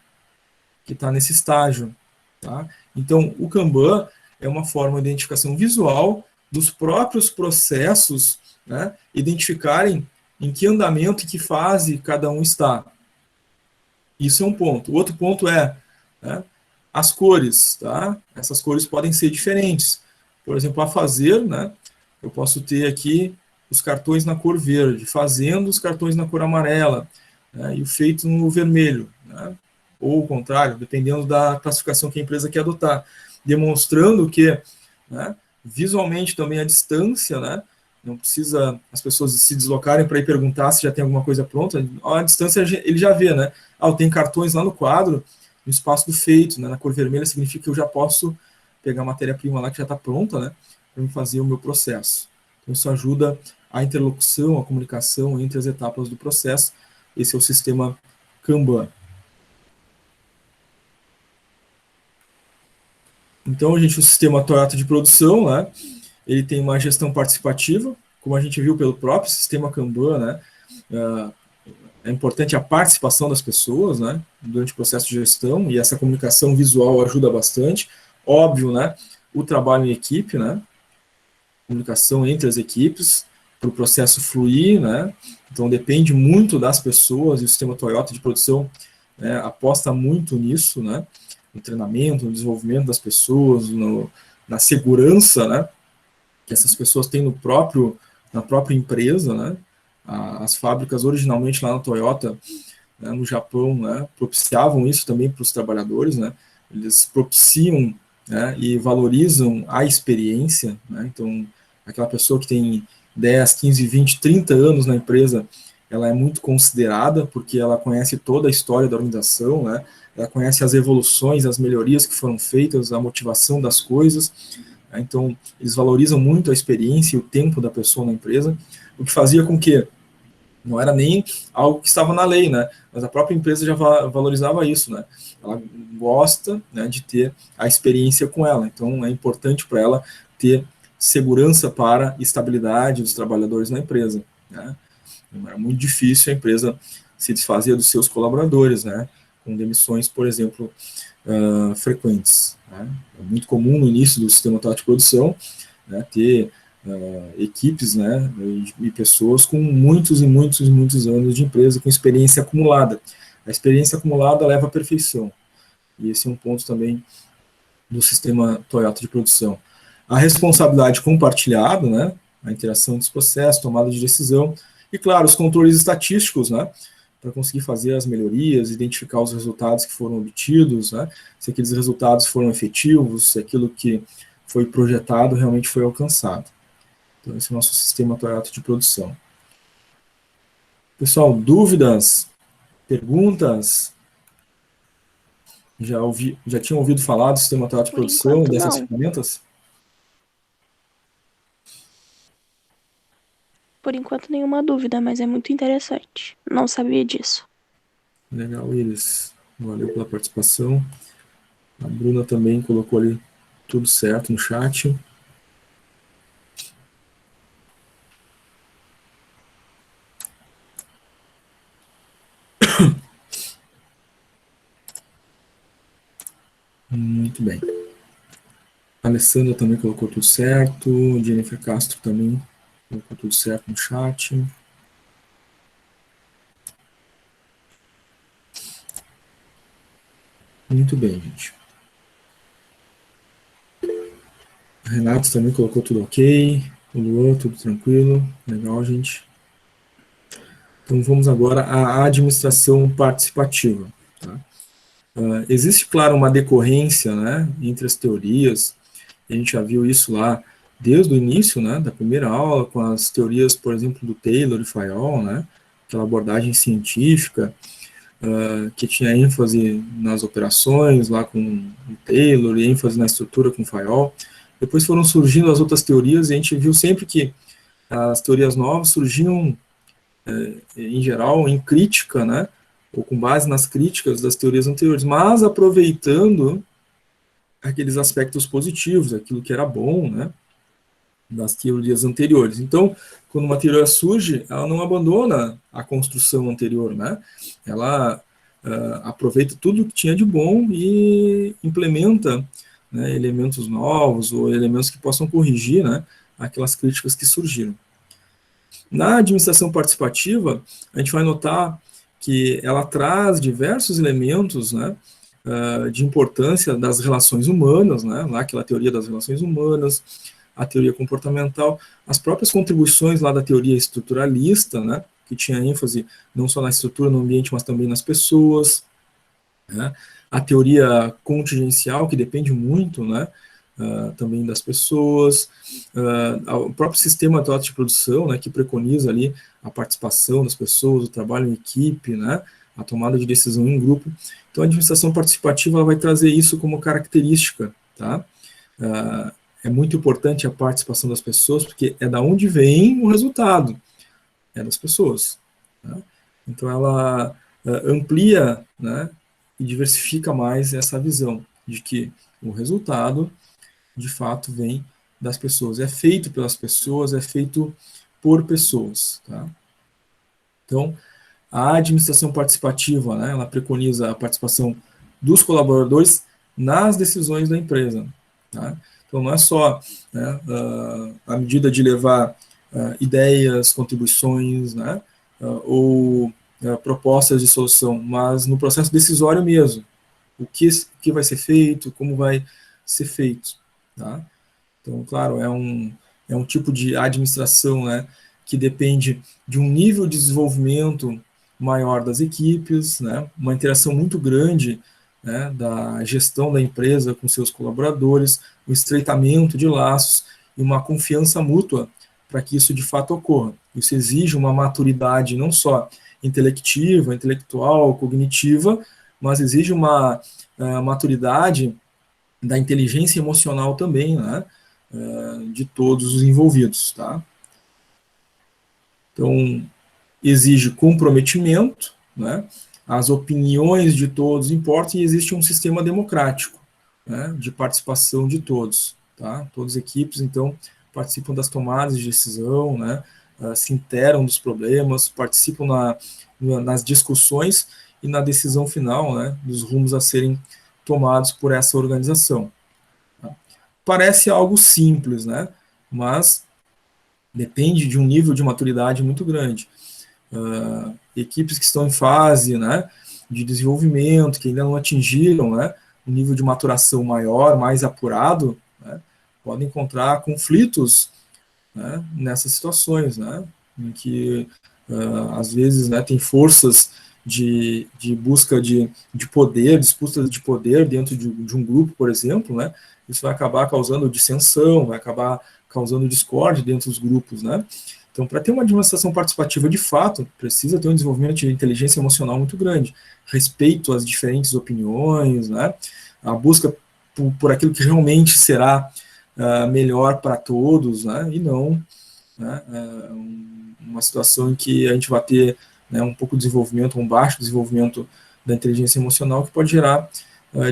Que está nesse estágio. Tá? Então, o Kanban é uma forma de identificação visual dos próprios processos, né? Identificarem em que andamento e que fase cada um está. Isso é um ponto. O outro ponto é, né, as cores. Tá? Essas cores podem ser diferentes. por exemplo, a fazer, né, eu posso ter aqui os cartões na cor verde, fazendo os cartões na cor amarela, né, e o feito no vermelho, né, ou o contrário, dependendo da classificação que a empresa quer adotar, demonstrando que, né, visualmente também a distância, né, não precisa as pessoas se deslocarem para ir perguntar se já tem alguma coisa pronta, a distância ele já vê, né, tem cartões lá no quadro, no espaço do feito, né, na cor vermelha significa que eu já posso pegar a matéria-prima lá que já está pronta, né, para fazer o meu processo. Então, isso ajuda a interlocução, a comunicação entre as etapas do processo. Esse é o sistema Kanban. Então, gente, o sistema Toyota de produção, né, ele tem uma gestão participativa, como a gente viu pelo próprio sistema Kanban, né, é importante a participação das pessoas, né, durante o processo de gestão, e essa comunicação visual ajuda bastante. Óbvio, né, o trabalho em equipe, né, comunicação entre as equipes, para o processo fluir, né, então depende muito das pessoas, e o sistema Toyota de produção, né, aposta muito nisso, né, no treinamento, no desenvolvimento das pessoas, na segurança, né, que essas pessoas têm na própria empresa, né, as fábricas originalmente lá na Toyota, né, no Japão, né, propiciavam isso também para os trabalhadores, né, eles propiciam, né, e valorizam a experiência, né, então aquela pessoa que tem 10, 15, 20, 30 anos na empresa, ela é muito considerada porque ela conhece toda a história da organização, né, ela conhece as evoluções, as melhorias que foram feitas, a motivação das coisas, né, então eles valorizam muito a experiência e o tempo da pessoa na empresa, o que fazia com que não era nem algo que estava na lei, né? Mas a própria empresa já valorizava isso, né? Ela gosta, né, de ter a experiência com ela. Então é importante para ela ter segurança para estabilidade dos trabalhadores na empresa, né? Era muito difícil a empresa se desfazer dos seus colaboradores, né? Com demissões, por exemplo, frequentes, né? É muito comum no início do sistema tático de produção, né, ter equipes, né, e pessoas com muitos e muitos e muitos anos de empresa, com experiência acumulada. A experiência acumulada leva à perfeição. E esse é um ponto também do sistema Toyota de produção. A responsabilidade compartilhada, né, a interação dos processos, tomada de decisão, e, claro, os controles estatísticos, né, para conseguir fazer as melhorias, identificar os resultados que foram obtidos, né, se aqueles resultados foram efetivos, se aquilo que foi projetado realmente foi alcançado. Então, esse é o nosso sistema Toyota de produção. Pessoal, dúvidas? Perguntas? Já tinham ouvido falar do sistema Toyota de Por produção e dessas não. ferramentas? Por enquanto, nenhuma dúvida, mas é muito interessante. Não sabia disso. Legal, Iris. Valeu pela participação. A Bruna também colocou ali tudo certo no chat. Muito bem. A Alessandra também colocou tudo certo. Jennifer Castro também colocou tudo certo no chat. Muito bem, gente. A Renata também colocou tudo ok. O Luan, tudo tranquilo. Legal, gente. Então vamos agora à administração participativa. Tá? Existe, claro, uma decorrência, né, entre as teorias. A gente já viu isso lá desde o início, né, da primeira aula, com as teorias, por exemplo, do Taylor e Fayol, né, aquela abordagem científica, que tinha ênfase nas operações, lá com o Taylor, e ênfase na estrutura com o Fayol. Depois foram surgindo as outras teorias, e a gente viu sempre que as teorias novas surgiam, em geral, em crítica, né, ou com base nas críticas das teorias anteriores, mas aproveitando aqueles aspectos positivos, aquilo que era bom, né, das teorias anteriores. Então, quando uma teoria surge, ela não abandona a construção anterior, né? Ela aproveita tudo que tinha de bom e implementa, né, elementos novos ou elementos que possam corrigir, né, aquelas críticas que surgiram. Na administração participativa, a gente vai notar que ela traz diversos elementos, né, de importância das relações humanas, né, lá aquela teoria das relações humanas, a teoria comportamental, as próprias contribuições lá da teoria estruturalista, né, que tinha ênfase não só na estrutura, no ambiente, mas também nas pessoas, né, a teoria contingencial, que depende muito, né, também das pessoas, o próprio sistema de produção, né, que preconiza ali a participação das pessoas, o trabalho em equipe, né, a tomada de decisão em grupo. Então, a administração participativa ela vai trazer isso como característica, tá? É muito importante a participação das pessoas, porque é da onde vem o resultado, é das pessoas. Tá? Então, ela amplia, né, e diversifica mais essa visão de que o resultado, de fato, vem das pessoas. É feito pelas pessoas, é feito por pessoas. Tá? Então, a administração participativa, né, ela preconiza a participação dos colaboradores nas decisões da empresa. Tá? Então, não é só, né, a medida de levar ideias, contribuições, né, ou propostas de solução, mas no processo decisório mesmo. O que vai ser feito, como vai ser feito. Tá? Então, claro, é um tipo de administração, né, que depende de um nível de desenvolvimento maior das equipes, né, uma interação muito grande, né, da gestão da empresa com seus colaboradores, um estreitamento de laços e uma confiança mútua para que isso de fato ocorra. Isso exige uma maturidade não só intelectiva, intelectual, cognitiva, mas exige uma maturidade da inteligência emocional também, né, de todos os envolvidos. Tá? Então, exige comprometimento, né, as opiniões de todos importam e existe um sistema democrático, né, de participação de todos. Tá? Todas as equipes, então, participam das tomadas de decisão, né, se interam dos problemas, participam nas discussões e na decisão final, né, dos rumos a serem tomados por essa organização. Tá? Parece algo simples, né, mas depende de um nível de maturidade muito grande. Equipes que estão em fase, né, de desenvolvimento, que ainda não atingiram, né, um nível de maturação maior, mais apurado, né, podem encontrar conflitos, né, nessas situações, né, em que, às vezes, né, tem forças de busca de poder, disputas de poder dentro de um grupo, por exemplo, né, isso vai acabar causando dissensão, vai acabar causando discórdia dentro dos grupos, né. Então, para ter uma administração participativa de fato, precisa ter um desenvolvimento de inteligência emocional muito grande, respeito às diferentes opiniões, né, a busca por aquilo que realmente será melhor para todos, né, e não, né, uma situação em que a gente vai ter, né, um pouco de desenvolvimento, um baixo desenvolvimento da inteligência emocional que pode gerar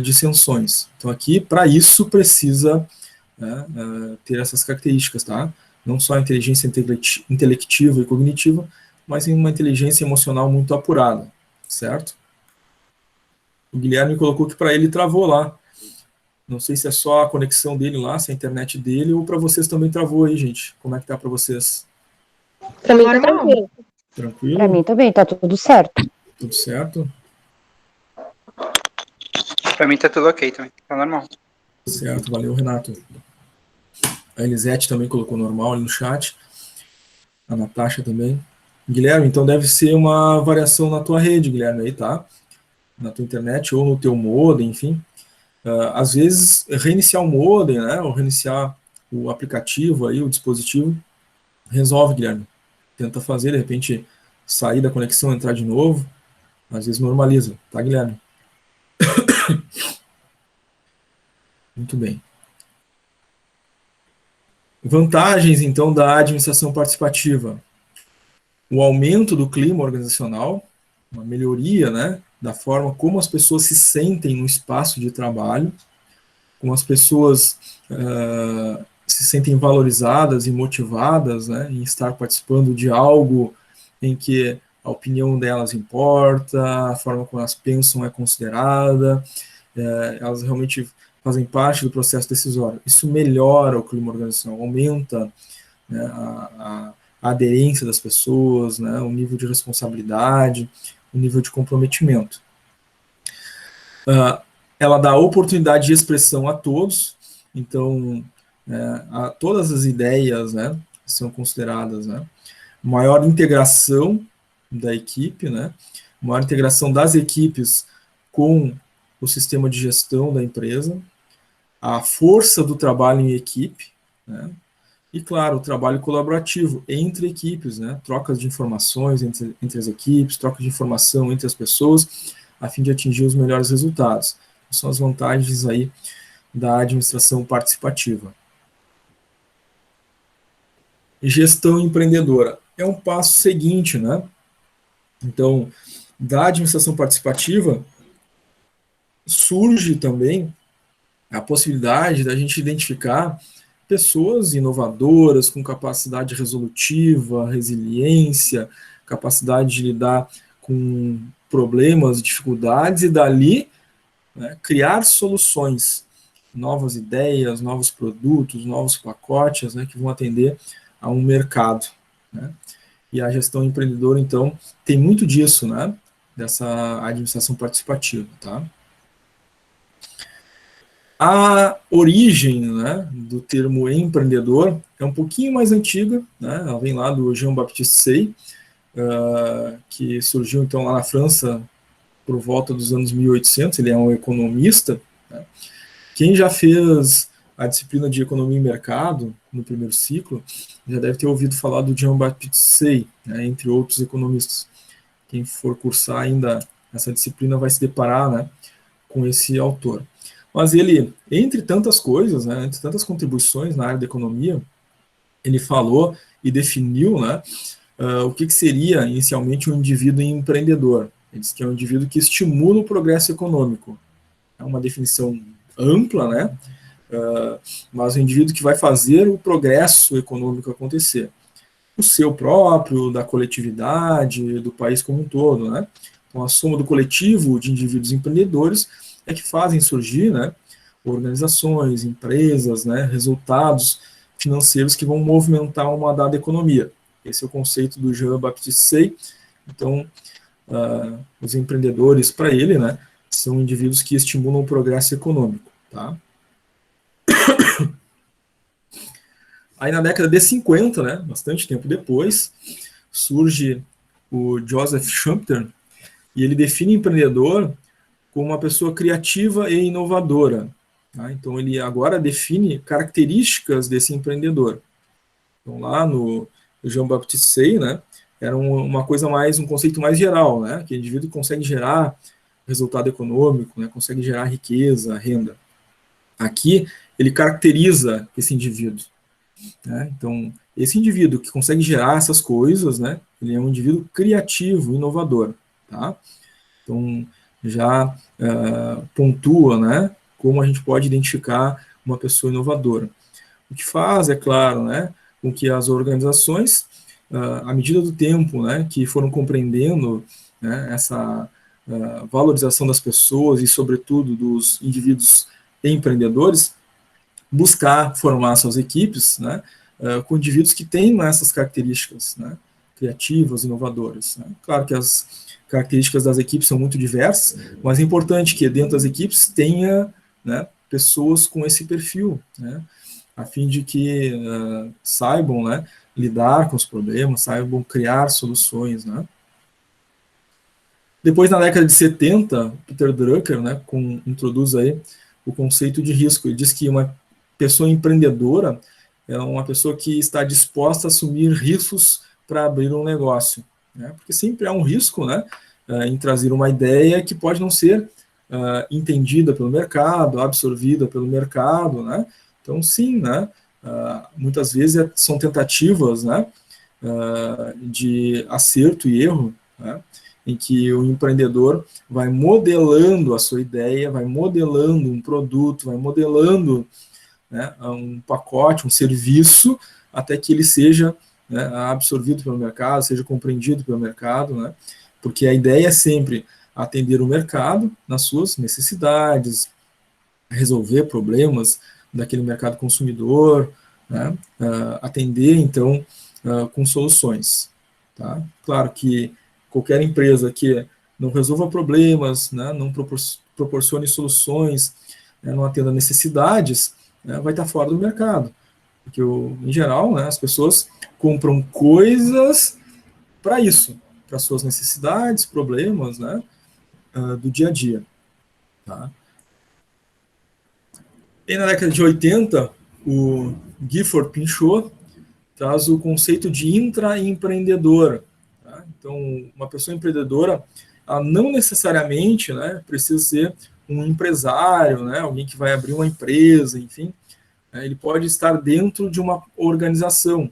dissensões. Então, aqui, para isso, precisa, né, ter essas características, tá? Não só a inteligência intelectiva e cognitiva, mas em uma inteligência emocional muito apurada, certo? O Guilherme colocou que para ele travou lá. Não sei se é só a conexão dele lá, se é a internet dele, ou para vocês também travou aí, gente. Como é que tá para vocês? Para mim tá tranquilo. Tranquilo? Para mim também, tá tudo certo. Tudo certo? Para mim tá tudo ok também, tá normal. Certo, valeu, Renato. A Elisete também colocou normal ali no chat. A Natasha também. Guilherme, então deve ser uma variação na tua rede, Guilherme, aí, tá? Na tua internet ou no teu modem, enfim. Às vezes, reiniciar o modem, né, ou reiniciar o aplicativo aí, o dispositivo, resolve, Guilherme. Tenta fazer, de repente, sair da conexão, entrar de novo. Às vezes normaliza, tá, Guilherme? Muito bem. Vantagens, então, da administração participativa. O aumento do clima organizacional, uma melhoria, né, da forma como as pessoas se sentem no espaço de trabalho, como as pessoas se sentem valorizadas e motivadas, né, em estar participando de algo em que a opinião delas importa, a forma como elas pensam é considerada, elas realmente fazem parte do processo decisório. Isso melhora o clima organizacional, aumenta, né, a aderência das pessoas, né, o nível de responsabilidade, o nível de comprometimento. Ela dá oportunidade de expressão a todos, então todas as ideias, né, são consideradas, né, maior integração da equipe, né, maior integração das equipes com o sistema de gestão da empresa, a força do trabalho em equipe, né, e, claro, o trabalho colaborativo entre equipes, né, trocas de informações entre as equipes, troca de informação entre as pessoas, a fim de atingir os melhores resultados. São as vantagens aí da administração participativa. Gestão empreendedora é um passo seguinte, né? Então, da administração participativa surge também a possibilidade da gente identificar pessoas inovadoras, com capacidade resolutiva, resiliência, capacidade de lidar com problemas, dificuldades, e dali, né, criar soluções, novas ideias, novos produtos, novos pacotes, né, que vão atender a um mercado, né? E a gestão empreendedora, então, tem muito disso, né, dessa administração participativa, tá? A origem, né, do termo empreendedor é um pouquinho mais antiga, né, ela vem lá do Jean-Baptiste Say, que surgiu então lá na França por volta dos anos 1800, ele é um economista, né. Quem já fez a disciplina de economia e mercado no primeiro ciclo já deve ter ouvido falar do Jean-Baptiste Say, né, entre outros economistas. Quem for cursar ainda essa disciplina vai se deparar, né, com esse autor. Mas ele, entre tantas coisas, né, entre tantas contribuições na área da economia, ele falou e definiu, né, o que seria inicialmente um indivíduo empreendedor. Ele diz que é um indivíduo que estimula o progresso econômico. É uma definição ampla, né, mas um indivíduo que vai fazer o progresso econômico acontecer. O seu próprio, da coletividade, do país como um todo, né. Então, a soma do coletivo de indivíduos empreendedores é que fazem surgir, né, organizações, empresas, né, resultados financeiros que vão movimentar uma dada economia. Esse é o conceito do Jean-Baptiste Say. Então, os empreendedores, para ele, né, são indivíduos que estimulam o progresso econômico. Tá? Aí, na década de 50, né, bastante tempo depois, surge o Joseph Schumpeter, e ele define empreendedor como uma pessoa criativa e inovadora. Tá? Então, ele agora define características desse empreendedor. Então, lá no Jean-Baptiste Say, né, era uma coisa mais, um conceito mais geral, né, que o indivíduo consegue gerar resultado econômico, né, consegue gerar riqueza, renda. Aqui, ele caracteriza esse indivíduo. Né? Então, esse indivíduo que consegue gerar essas coisas, né, ele é um indivíduo criativo, inovador. Tá? Então, já pontua, né, como a gente pode identificar uma pessoa inovadora. O que faz, é claro, né, com que as organizações, à medida do tempo, né, que foram compreendendo, né, essa valorização das pessoas e, sobretudo, dos indivíduos empreendedores, buscar formar suas equipes, né, com indivíduos que têm essas características, né, criativas, inovadoras. Né. Claro que as características das equipes são muito diversas, mas é importante que dentro das equipes tenha, né, pessoas com esse perfil, né, a fim de que saibam, né, lidar com os problemas, saibam criar soluções. Né. Depois, na década de 70, Peter Drucker, né, introduz aí o conceito de risco. Ele diz que uma pessoa empreendedora é uma pessoa que está disposta a assumir riscos para abrir um negócio. Né, porque sempre há um risco, né, em trazer uma ideia que pode não ser entendida pelo mercado, absorvida pelo mercado. Né. Então, sim, né, muitas vezes são tentativas, né, de acerto e erro, né, em que o empreendedor vai modelando a sua ideia, vai modelando um produto, vai modelando, né, um pacote, um serviço, até que ele seja, né, absorvido pelo mercado, seja compreendido pelo mercado, né, porque a ideia é sempre atender o mercado nas suas necessidades, resolver problemas daquele mercado consumidor, né, atender, então, com soluções. Tá? Claro que qualquer empresa que não resolva problemas, né, não proporcione soluções, né, não atenda necessidades, né, vai estar fora do mercado. Porque, em geral, né, as pessoas compram coisas para isso, para suas necessidades, problemas, né, do dia a dia. Tá? E na década de 80, o Gifford Pinchot traz o conceito de intraempreendedor. Tá? Então, uma pessoa empreendedora, ela não necessariamente, né, precisa ser um empresário, né, alguém que vai abrir uma empresa, enfim. Né, ele pode estar dentro de uma organização,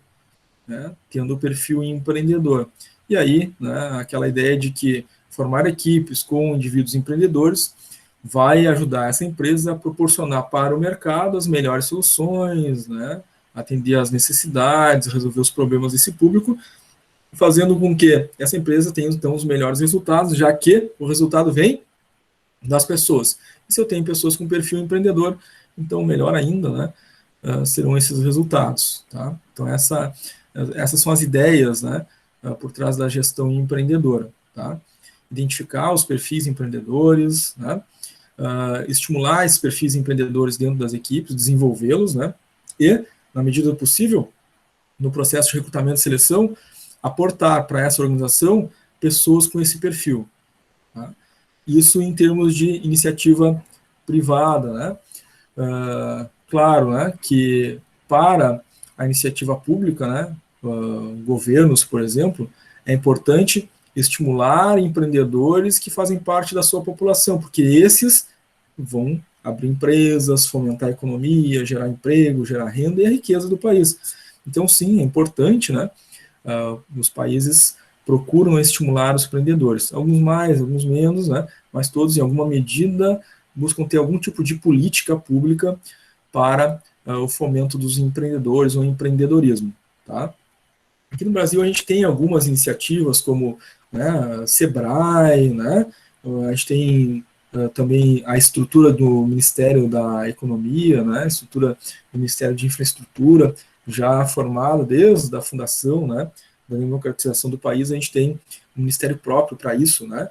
né, tendo o perfil empreendedor. E aí, né, aquela ideia de que formar equipes com indivíduos empreendedores vai ajudar essa empresa a proporcionar para o mercado as melhores soluções, né, atender às necessidades, resolver os problemas desse público, fazendo com que essa empresa tenha, então, os melhores resultados, já que o resultado vem das pessoas. E se eu tenho pessoas com perfil empreendedor, então, melhor ainda, né, serão esses resultados. Tá? Então, essas são as ideias, né, por trás da gestão empreendedora. Tá? Identificar os perfis empreendedores, né, estimular esses perfis empreendedores dentro das equipes, desenvolvê-los, né, e, na medida do possível, no processo de recrutamento e seleção, aportar para essa organização pessoas com esse perfil. Tá? Isso em termos de iniciativa privada, né? Claro, né, que para a iniciativa pública, né, governos, por exemplo, é importante estimular empreendedores que fazem parte da sua população, porque esses vão abrir empresas, fomentar a economia, gerar emprego, gerar renda e a riqueza do país. Então, sim, é importante, né, os países procuram estimular os empreendedores, alguns mais, alguns menos, né, mas todos, em alguma medida, buscam ter algum tipo de política pública para o fomento dos empreendedores ou empreendedorismo. Tá? Aqui no Brasil a gente tem algumas iniciativas como, né, Sebrae, né, a gente tem também a estrutura do Ministério da Economia, né, a estrutura do Ministério de Infraestrutura, já formada desde a fundação, né, da democratização do país. A gente tem um ministério próprio para isso, né,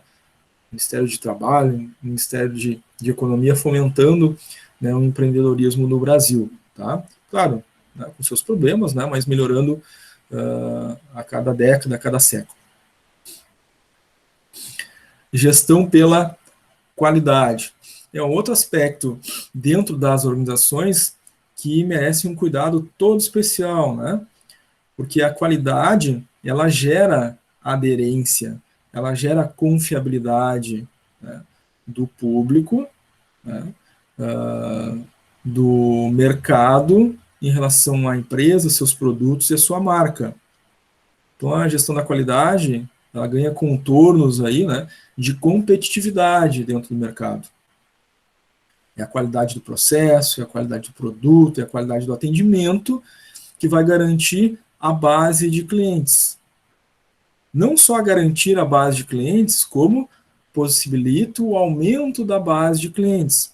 Ministério de Trabalho, Ministério de Economia, fomentando, né, o empreendedorismo no Brasil. Tá? Claro, né, com seus problemas, né, mas melhorando a cada década, a cada século. Gestão pela qualidade. É um outro aspecto dentro das organizações que merece um cuidado todo especial, né? Porque a qualidade, ela gera aderência, ela gera confiabilidade, né, do público, né, do mercado em relação à empresa, seus produtos e a sua marca. Então, a gestão da qualidade, ela ganha contornos aí, né, de competitividade dentro do mercado. É a qualidade do processo, é a qualidade do produto, é a qualidade do atendimento que vai garantir a base de clientes. Não só garantir a base de clientes, como possibilita o aumento da base de clientes,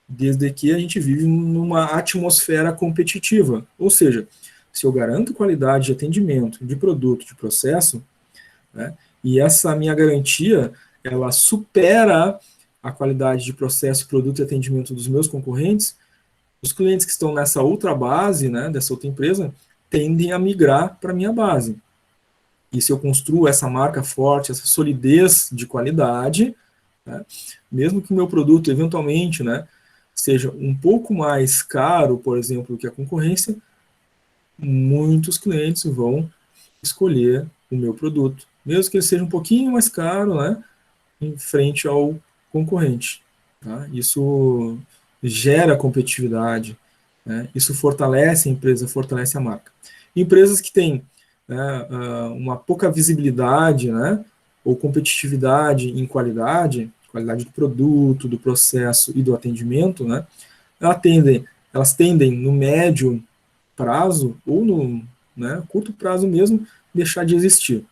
desde que a gente vive numa atmosfera competitiva. Ou seja, se eu garanto qualidade de atendimento, de produto, de processo, né, e essa minha garantia, ela supera a qualidade de processo, produto e atendimento dos meus concorrentes, os clientes que estão nessa outra base, né, dessa outra empresa, tendem a migrar para a minha base. E se eu construo essa marca forte, essa solidez de qualidade, né, mesmo que o meu produto, eventualmente, né, seja um pouco mais caro, por exemplo, do que a concorrência, muitos clientes vão escolher o meu produto, mesmo que ele seja um pouquinho mais caro, né, em frente ao concorrente. Tá? Isso gera competitividade, né? Isso fortalece a empresa, fortalece a marca. Empresas que têm, né, uma pouca visibilidade, né, ou competitividade em qualidade do produto, do processo e do atendimento, né, elas tendem no médio prazo ou no, né, curto prazo mesmo, deixar de existir.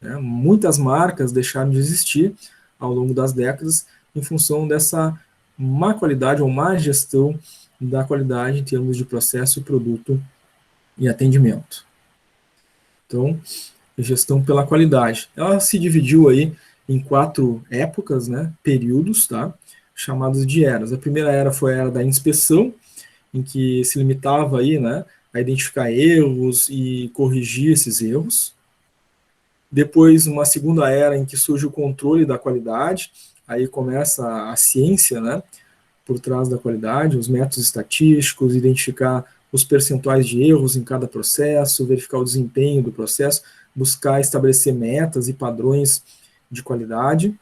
Né? Muitas marcas deixaram de existir ao longo das décadas em função dessa má qualidade ou má gestão da qualidade em termos de processo, produto e atendimento. Então, gestão pela qualidade. Ela se dividiu aí em 4 épocas, né, períodos, tá, chamados de eras. A primeira era foi a era da inspeção, em que se limitava aí, né, a identificar erros e corrigir esses erros. Depois, uma segunda era em que surge o controle da qualidade, aí começa a ciência, né, por trás da qualidade, os métodos estatísticos, identificar os percentuais de erros em cada processo, verificar o desempenho do processo, buscar estabelecer metas e padrões de qualidade.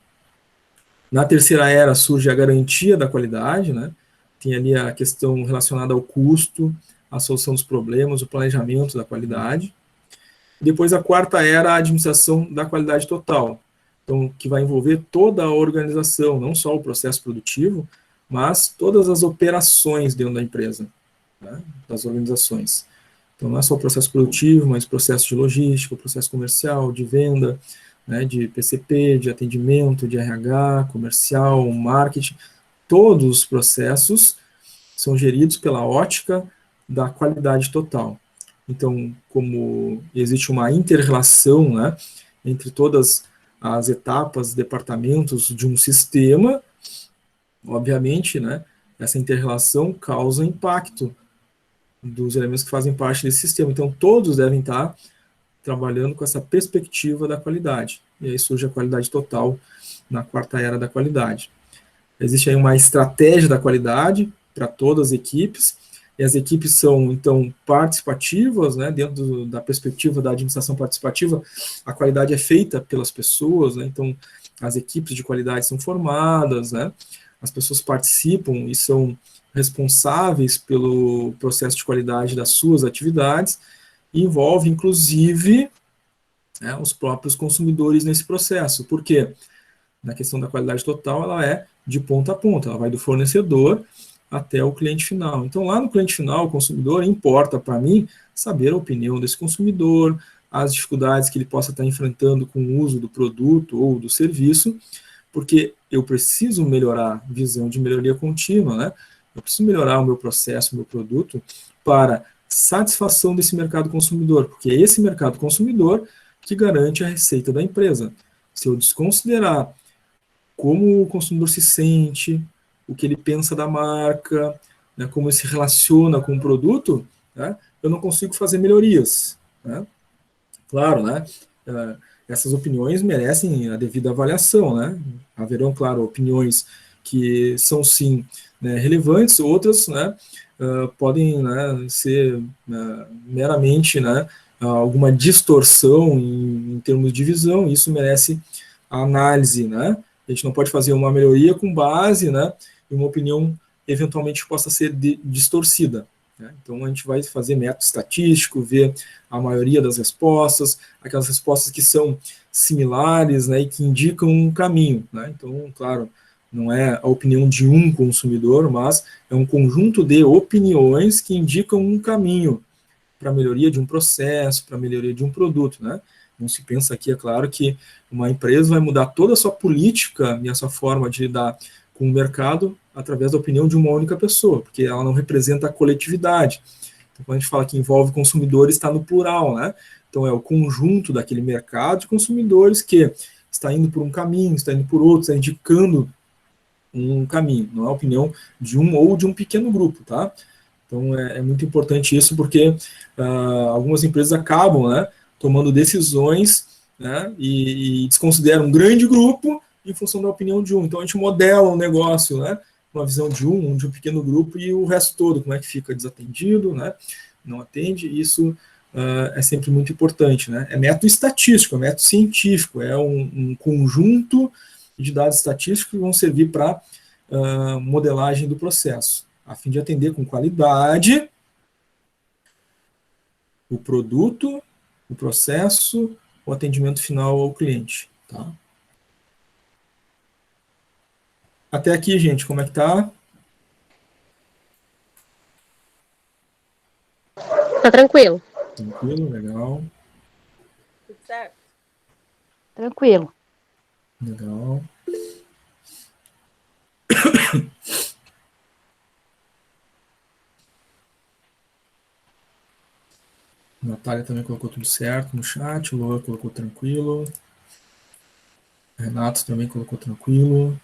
Na terceira era surge a garantia da qualidade, né? Tem ali a questão relacionada ao custo, a solução dos problemas, o planejamento da qualidade. Depois a quarta era a administração da qualidade total, então que vai envolver toda a organização, não só o processo produtivo, mas todas as operações dentro da empresa, né, das organizações. Então não é só o processo produtivo, mas processo de logística, processo comercial, de venda, né, de PCP, de atendimento, de RH, comercial, marketing, todos os processos são geridos pela ótica da qualidade total. Então, como existe uma inter-relação, né, entre todas as etapas, departamentos de um sistema, obviamente, né, essa inter-relação causa impacto dos elementos que fazem parte desse sistema. Então, todos devem estar trabalhando com essa perspectiva da qualidade. E aí surge a qualidade total na quarta era da qualidade. Existe aí uma estratégia da qualidade para todas as equipes, e as equipes são, então, participativas, né, dentro da perspectiva da administração participativa, a qualidade é feita pelas pessoas, né, então as equipes de qualidade são formadas, né, as pessoas participam e são responsáveis pelo processo de qualidade das suas atividades, e envolve, inclusive, né, os próprios consumidores nesse processo. Por quê? Na questão da qualidade total, ela é de ponta a ponta, ela vai do fornecedor até o cliente final. Então, lá no cliente final, o consumidor, importa para mim saber a opinião desse consumidor, as dificuldades que ele possa estar enfrentando com o uso do produto ou do serviço, porque eu preciso melhorar, visão de melhoria contínua, né? Eu preciso melhorar o meu processo, o meu produto, para satisfação desse mercado consumidor, porque é esse mercado consumidor que garante a receita da empresa. Se eu desconsiderar como o consumidor se sente, o que ele pensa da marca, né, como ele se relaciona com o produto, né, eu não consigo fazer melhorias. Né? Claro, né, essas opiniões merecem a devida avaliação. Né? Haverão, claro, opiniões que são, sim, né, relevantes, outras, né, podem, né, ser meramente, né, alguma distorção em termos de visão, e isso merece a análise, né? A gente não pode fazer uma melhoria com base, né, em uma opinião eventualmente possa ser distorcida. Né? Então a gente vai fazer método estatístico, ver a maioria das respostas, aquelas respostas que são similares, né, e que indicam um caminho. Né? Então, claro, não é a opinião de um consumidor, mas é um conjunto de opiniões que indicam um caminho para a melhoria de um processo, para a melhoria de um produto, né? Não se pensa aqui, é claro, que uma empresa vai mudar toda a sua política e a sua forma de lidar com o mercado através da opinião de uma única pessoa, porque ela não representa a coletividade. Então, quando a gente fala que envolve consumidores, está no plural, né? Então, é o conjunto daquele mercado de consumidores que está indo por um caminho, está indo por outro, está indicando um caminho, não é a opinião de um ou de um pequeno grupo, tá? Então, é muito importante isso, porque algumas empresas acabam, né, tomando decisões, né, e desconsideram um grande grupo em função da opinião de um. Então, a gente modela um negócio, né, uma visão de um pequeno grupo, e o resto todo, como é que fica desatendido, né, não atende. Isso é sempre muito importante. Né? É método estatístico, é método científico, é um conjunto de dados estatísticos que vão servir para modelagem do processo, a fim de atender com qualidade o produto, o processo, o atendimento final ao cliente. Tá? Até aqui, gente, como é que tá? Tá tranquilo. Tranquilo, legal. Tudo certo. Tranquilo. Legal. A Natália também colocou tudo certo no chat, o Luan colocou tranquilo. O Renato também colocou tranquilo.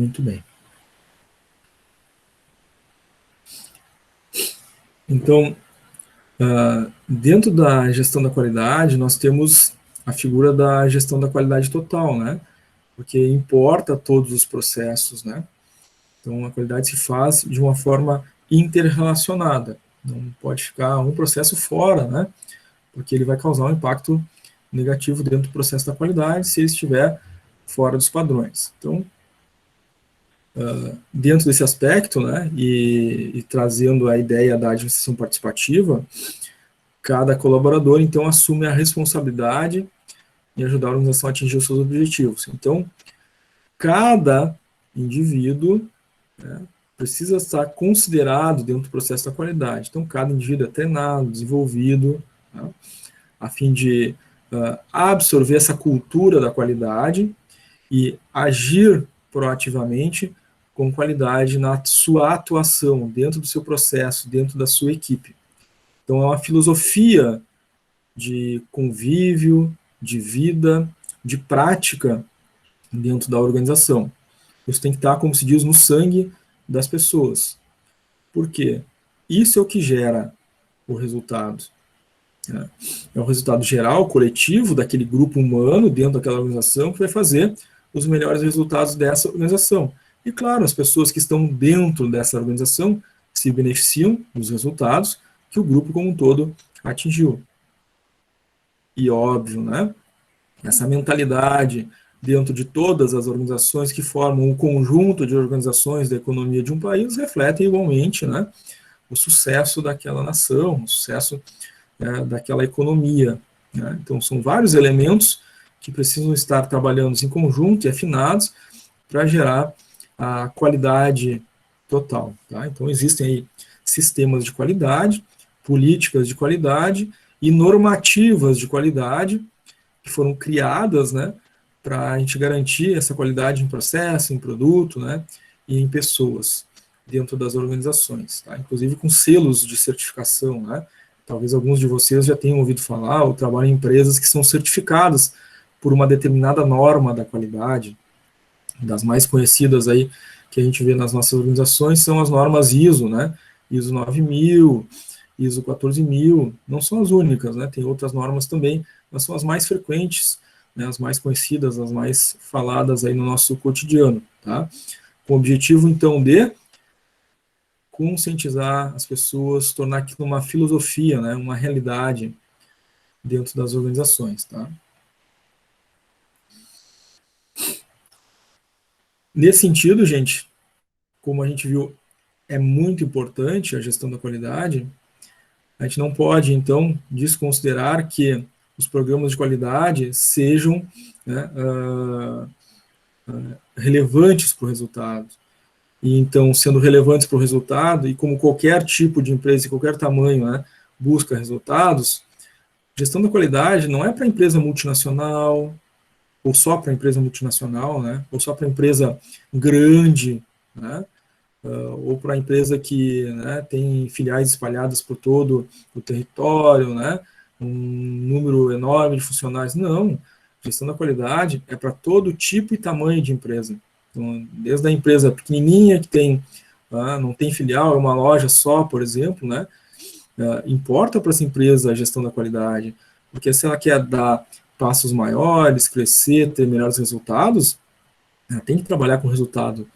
muito bem. Então, dentro da gestão da qualidade, nós temos a figura da gestão da qualidade total, né? Porque importa todos os processos, né? Então, a qualidade se faz de uma forma interrelacionada. Não pode ficar um processo fora, né? Porque ele vai causar um impacto negativo dentro do processo da qualidade se ele estiver fora dos padrões. Então, dentro desse aspecto, né, e trazendo a ideia da administração participativa, cada colaborador, então, assume a responsabilidade em ajudar a organização a atingir os seus objetivos. Então, cada indivíduo, né, precisa estar considerado dentro do processo da qualidade. Então, cada indivíduo é treinado, desenvolvido, né, a fim de absorver essa cultura da qualidade e agir proativamente com qualidade na sua atuação, dentro do seu processo, dentro da sua equipe. Então, é uma filosofia de convívio, de vida, de prática dentro da organização. Isso tem que estar, como se diz, no sangue das pessoas. Por quê? Isso é o que gera o resultado. É o resultado geral, coletivo, daquele grupo humano dentro daquela organização que vai fazer os melhores resultados dessa organização. E, claro, as pessoas que estão dentro dessa organização se beneficiam dos resultados que o grupo como um todo atingiu. E óbvio, né? Essa mentalidade dentro de todas as organizações que formam o conjunto de organizações da economia de um país refletem igualmente, né, o sucesso daquela nação, o sucesso daquela economia. Né? Então, são vários elementos que precisam estar trabalhando em conjunto e afinados para gerar a qualidade total. Tá? Então, existem aí sistemas de qualidade, políticas de qualidade e normativas de qualidade que foram criadas, né, para a gente garantir essa qualidade em processo, em produto, né, e em pessoas dentro das organizações, tá? Inclusive com selos de certificação, né? Talvez alguns de vocês já tenham ouvido falar ou trabalham em empresas que são certificadas por uma determinada norma da qualidade. Das mais conhecidas aí que a gente vê nas nossas organizações são as normas ISO, né? ISO 9000, ISO 14000, não são as únicas, né? Tem outras normas também, mas são as mais frequentes, né? As mais conhecidas, as mais faladas aí no nosso cotidiano, tá? Com o objetivo, então, de conscientizar as pessoas, tornar aquilo uma filosofia, né? Uma realidade dentro das organizações, tá? Nesse sentido, gente, como a gente viu, é muito importante a gestão da qualidade. A gente não pode, então, desconsiderar que os programas de qualidade sejam, né, relevantes para o resultado. E, então, sendo relevantes para o resultado, e como qualquer tipo de empresa, de qualquer tamanho, né, busca resultados, gestão da qualidade não é para empresa multinacional, ou só para empresa multinacional, né, ou só para empresa grande, né, ou para a empresa que, né, tem filiais espalhadas por todo o território, né, um número enorme de funcionários. Não, gestão da qualidade é para todo tipo e tamanho de empresa. Então, desde a empresa pequenininha que tem, não tem filial, é uma loja só, por exemplo, né, importa para essa empresa a gestão da qualidade, porque se ela quer dar passos maiores, crescer, ter melhores resultados, ela tem que trabalhar com resultado,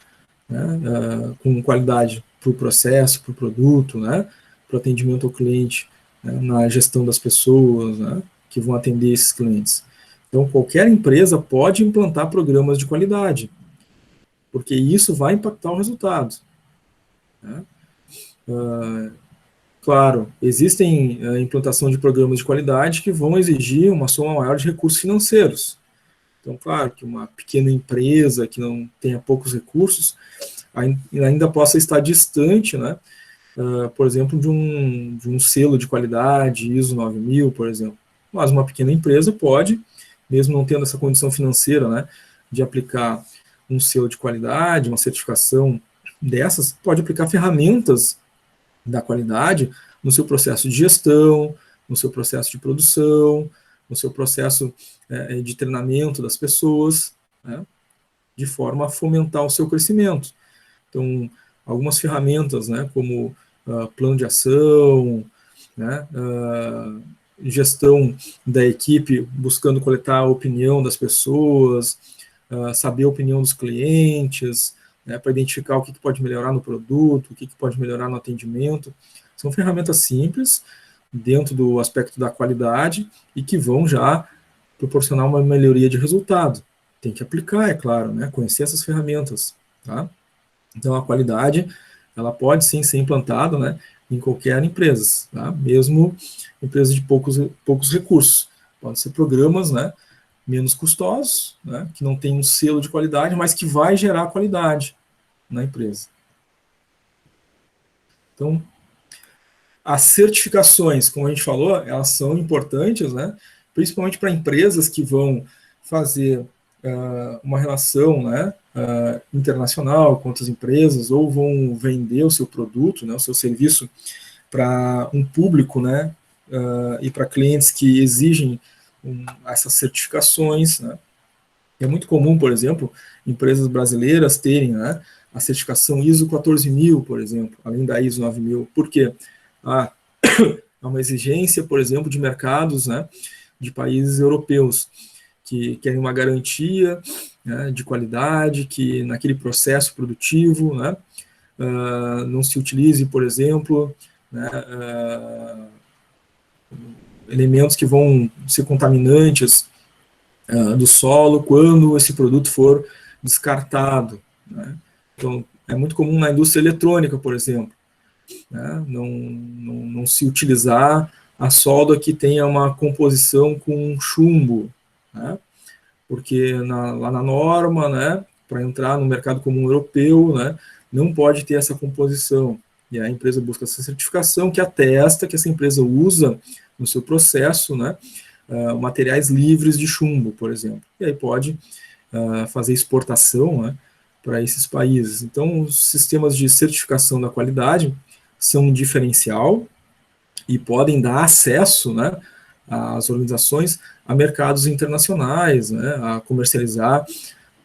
né, com qualidade para o processo, para o produto, né, para o atendimento ao cliente, né, na gestão das pessoas, né, que vão atender esses clientes. Então, qualquer empresa pode implantar programas de qualidade, porque isso vai impactar o resultado. Né. Claro, existem implantação de programas de qualidade que vão exigir uma soma maior de recursos financeiros. Então, claro, que uma pequena empresa que não tenha poucos recursos ainda possa estar distante, né, por exemplo, de um selo de qualidade, ISO 9000, por exemplo. Mas uma pequena empresa pode, mesmo não tendo essa condição financeira, né, de aplicar um selo de qualidade, uma certificação dessas, pode aplicar ferramentas da qualidade no seu processo de gestão, no seu processo de produção, no seu processo de treinamento das pessoas, né? de forma a fomentar o seu crescimento. Então, algumas ferramentas, né, como plano de ação, né, gestão da equipe buscando coletar a opinião das pessoas, saber a opinião dos clientes, né, para identificar o que pode melhorar no produto, o que pode melhorar no atendimento. São ferramentas simples, dentro do aspecto da qualidade, e que vão já proporcionar uma melhoria de resultado. Tem que aplicar, é claro, né, conhecer essas ferramentas. Tá? Então, a qualidade, ela pode sim ser implantada, né, em qualquer empresa, tá? Mesmo empresas de poucos recursos. Podem ser programas, né, menos custosos, né, que não tem um selo de qualidade, mas que vai gerar qualidade na empresa. Então, as certificações, como a gente falou, elas são importantes, né, principalmente para empresas que vão fazer uma relação, né, internacional com outras empresas, ou vão vender o seu produto, né, o seu serviço para um público, né, e para clientes que exigem essas certificações, né. É muito comum, por exemplo, empresas brasileiras terem, né, a certificação ISO 14000, por exemplo, além da ISO 9000. Por quê? Há uma exigência, por exemplo, de mercados, né, de países europeus, que querem uma garantia, né, de qualidade, que naquele processo produtivo, né, não se utilize, por exemplo, né, elementos que vão ser contaminantes do solo quando esse produto for descartado. Né. Então, é muito comum na indústria eletrônica, por exemplo, né, não se utilizar a solda que tenha uma composição com chumbo, né, porque lá na norma, né, para entrar no mercado comum europeu, né, não pode ter essa composição. E a empresa busca essa certificação que atesta que essa empresa usa no seu processo, né, materiais livres de chumbo, por exemplo. E aí pode fazer exportação, né, para esses países. Então, os sistemas de certificação da qualidade são um diferencial e podem dar acesso, né, às organizações a mercados internacionais, né, a comercializar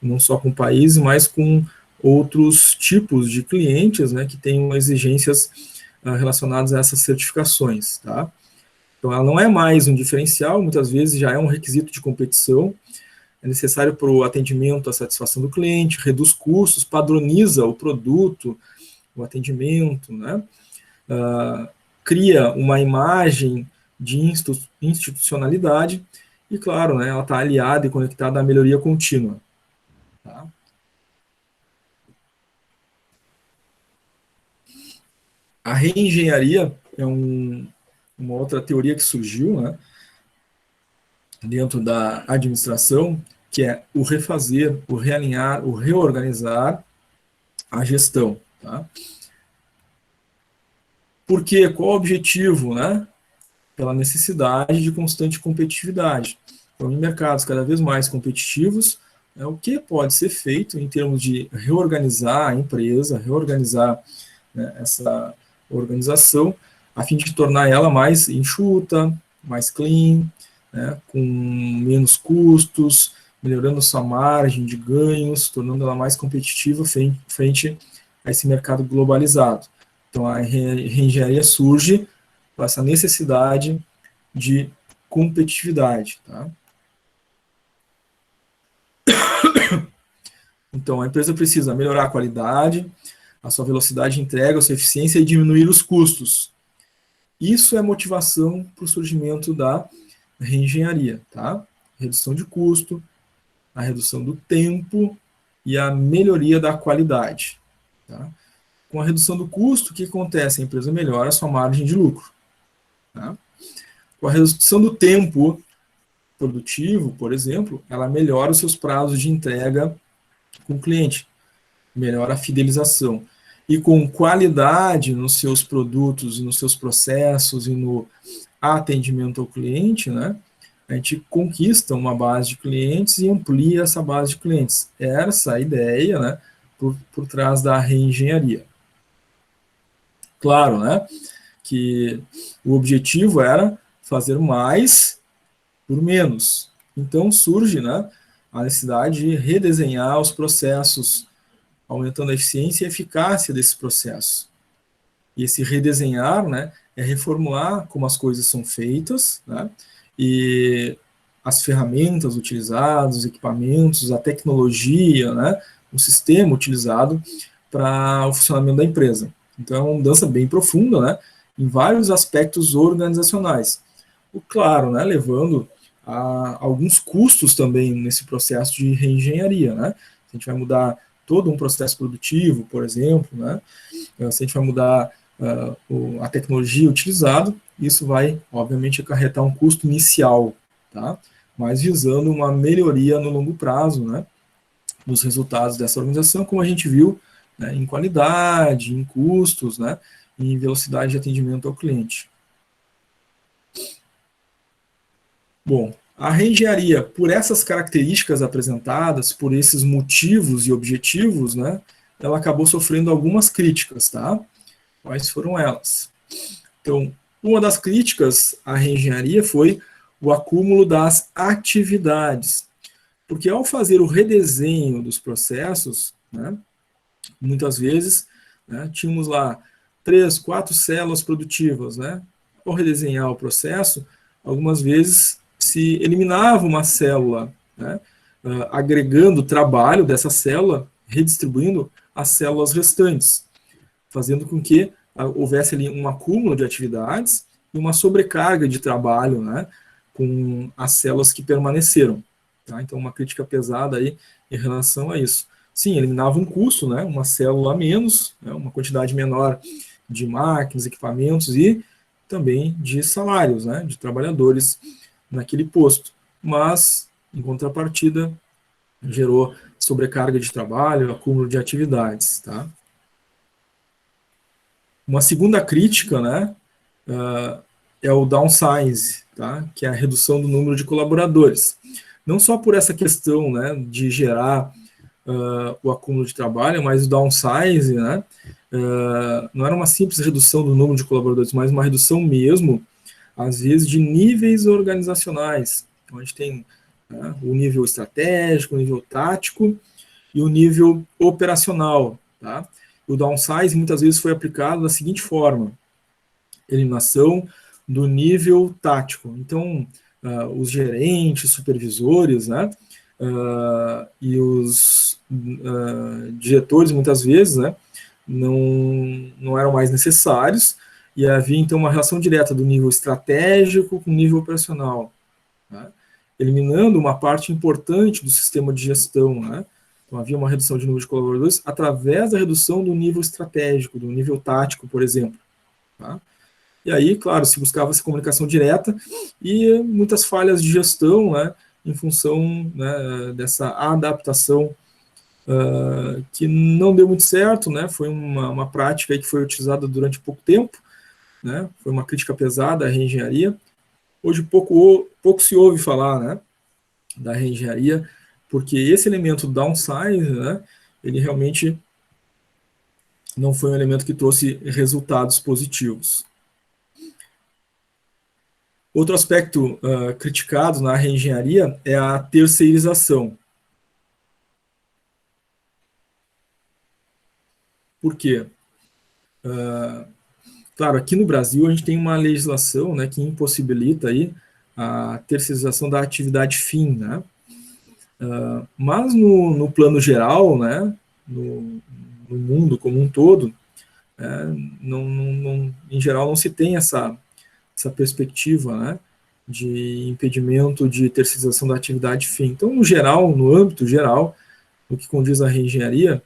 não só com países, mas com outros tipos de clientes, né, que tenham exigências relacionadas a essas certificações. Tá? Então, ela não é mais um diferencial, muitas vezes já é um requisito de competição, é necessário para o atendimento, a satisfação do cliente, reduz custos, padroniza o produto, o atendimento, né? Cria uma imagem de institucionalidade e, claro, né, ela está aliada e conectada à melhoria contínua. Tá? A reengenharia é uma outra teoria que surgiu, né, dentro da administração, que é o refazer, o realinhar, o reorganizar a gestão. Tá? Por quê? Qual o objetivo? Né? Pela necessidade de constante competitividade. Então, em mercados cada vez mais competitivos, o que pode ser feito em termos de reorganizar a empresa, reorganizar, né, essa organização, a fim de tornar ela mais enxuta, mais clean, né, com menos custos, melhorando sua margem de ganhos, tornando ela mais competitiva frente a esse mercado globalizado. Então, a reengenharia surge com essa necessidade de competitividade. Tá? Então, a empresa precisa melhorar a qualidade, a sua velocidade de entrega, a sua eficiência e diminuir os custos. Isso é motivação para o surgimento da reengenharia. Tá? Redução de custo, a redução do tempo e a melhoria da qualidade. Tá? Com a redução do custo, o que acontece? A empresa melhora a sua margem de lucro. Tá? Com a redução do tempo produtivo, por exemplo, ela melhora os seus prazos de entrega com o cliente, melhora a fidelização. E com qualidade nos seus produtos, nos seus processos e no atendimento ao cliente, né, a gente conquista uma base de clientes e amplia essa base de clientes. Essa é a ideia, né, por trás da reengenharia. Claro, né, que o objetivo era fazer mais por menos. Então surge, né, a necessidade de redesenhar os processos, aumentando a eficiência e a eficácia desses processos. E esse redesenhar, né, é reformular como as coisas são feitas, né, e as ferramentas utilizadas, os equipamentos, a tecnologia, né, o sistema utilizado para o funcionamento da empresa. Então, é uma mudança bem profunda, né, em vários aspectos organizacionais. O claro, né, levando a alguns custos também nesse processo de reengenharia, né. A gente vai mudar todo um processo produtivo, por exemplo, né, se a gente vai mudar a tecnologia utilizada, isso vai, obviamente, acarretar um custo inicial, tá? Mas visando uma melhoria no longo prazo, né, nos resultados dessa organização, como a gente viu, né, em qualidade, em custos, né, em velocidade de atendimento ao cliente. Bom, a reengenharia, por essas características apresentadas, por esses motivos e objetivos, né, ela acabou sofrendo algumas críticas, tá? Quais foram elas? Então, uma das críticas à reengenharia foi o acúmulo das atividades, porque ao fazer o redesenho dos processos, né, muitas vezes, né, tínhamos lá 3, 4 células produtivas, né? Ao redesenhar o processo, algumas vezes se eliminava uma célula, né, agregando o trabalho dessa célula, redistribuindo as células restantes, fazendo com que houvesse ali um acúmulo de atividades e uma sobrecarga de trabalho, né, com as células que permaneceram. Tá? Então, uma crítica pesada aí em relação a isso. Sim, eliminava um custo, né, uma célula a menos, né, uma quantidade menor de máquinas, equipamentos e também de salários, né, de trabalhadores naquele posto. Mas, em contrapartida, gerou sobrecarga de trabalho, acúmulo de atividades, tá? Uma segunda crítica, né, é o downsize, tá, que é a redução do número de colaboradores. Não só por essa questão, né, de gerar o acúmulo de trabalho, mas o downsize, né, não era uma simples redução do número de colaboradores, mas uma redução mesmo, às vezes, de níveis organizacionais. Então, a gente tem, né, o nível estratégico, o nível tático e o nível operacional, tá? O downsize muitas vezes foi aplicado da seguinte forma: eliminação do nível tático. Então, os gerentes, supervisores, né, e os diretores, muitas vezes, né, não eram mais necessários, e havia, então, uma relação direta do nível estratégico com o nível operacional, né, eliminando uma parte importante do sistema de gestão, né. Então, havia uma redução de número de colaboradores através da redução do nível estratégico, do nível tático, por exemplo. Tá? E aí, claro, se buscava essa comunicação direta e muitas falhas de gestão, né, em função, né, dessa adaptação que não deu muito certo, né, foi uma prática aí que foi utilizada durante pouco tempo, né, foi uma crítica pesada à reengenharia. Hoje pouco se ouve falar, né, da reengenharia, porque esse elemento downsize, né, ele realmente não foi um elemento que trouxe resultados positivos. Outro aspecto criticado na reengenharia é a terceirização. Por quê? Claro, aqui no Brasil a gente tem uma legislação, né, que impossibilita aí a terceirização da atividade fim, né? Mas no plano geral, né, no mundo como um todo, em geral não se tem essa perspectiva, né, de impedimento de terceirização da atividade fim. Então, no geral, no âmbito geral, no que condiz à reengenharia,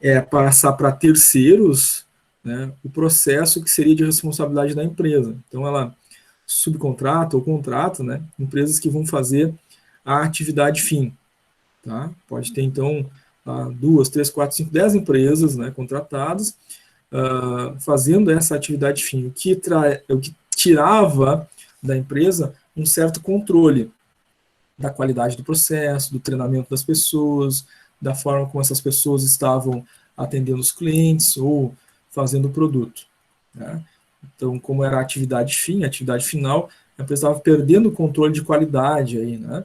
é passar para terceiros, né, o processo que seria de responsabilidade da empresa. Então, ela subcontrata ou contrata, né, empresas que vão fazer a atividade fim. Tá? Pode ter, então, 2, 3, 4, 5, 10 empresas, né, contratadas, fazendo essa atividade fim, o que tirava da empresa um certo controle da qualidade do processo, do treinamento das pessoas, da forma como essas pessoas estavam atendendo os clientes ou fazendo o produto. Né? Então, como era a atividade fim, a atividade final, a empresa estava perdendo o controle de qualidade aí, né,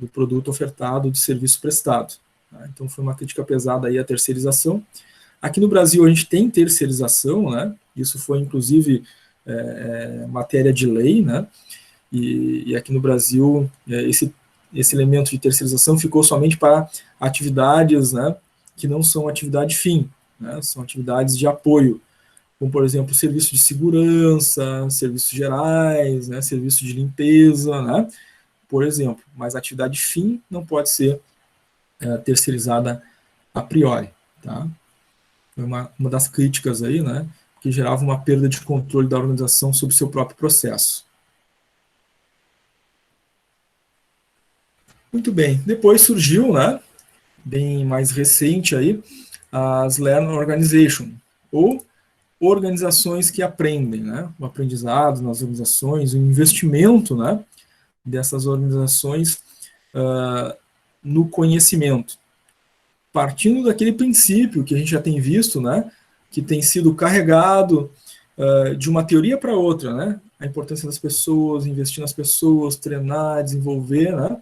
do produto ofertado, do serviço prestado. Tá? Então, foi uma crítica pesada aí à terceirização. Aqui no Brasil, a gente tem terceirização, né? Isso foi, inclusive, matéria de lei, né? E aqui no Brasil, esse elemento de terceirização ficou somente para atividades, né, que não são atividade fim, né? São atividades de apoio, como, por exemplo, serviço de segurança, serviços gerais, né, serviço de limpeza, né, por exemplo. Mas a atividade fim não pode ser terceirizada a priori. Tá? Foi uma das críticas aí, né, que gerava uma perda de controle da organização sobre o seu próprio processo. Muito bem. Depois surgiu, né, bem mais recente aí, as Learning Organization, ou organizações que aprendem, né? O aprendizado nas organizações, o investimento, né, dessas organizações no conhecimento. Partindo daquele princípio que a gente já tem visto, né, que tem sido carregado de uma teoria para outra, né? A importância das pessoas, investir nas pessoas, treinar, desenvolver, né?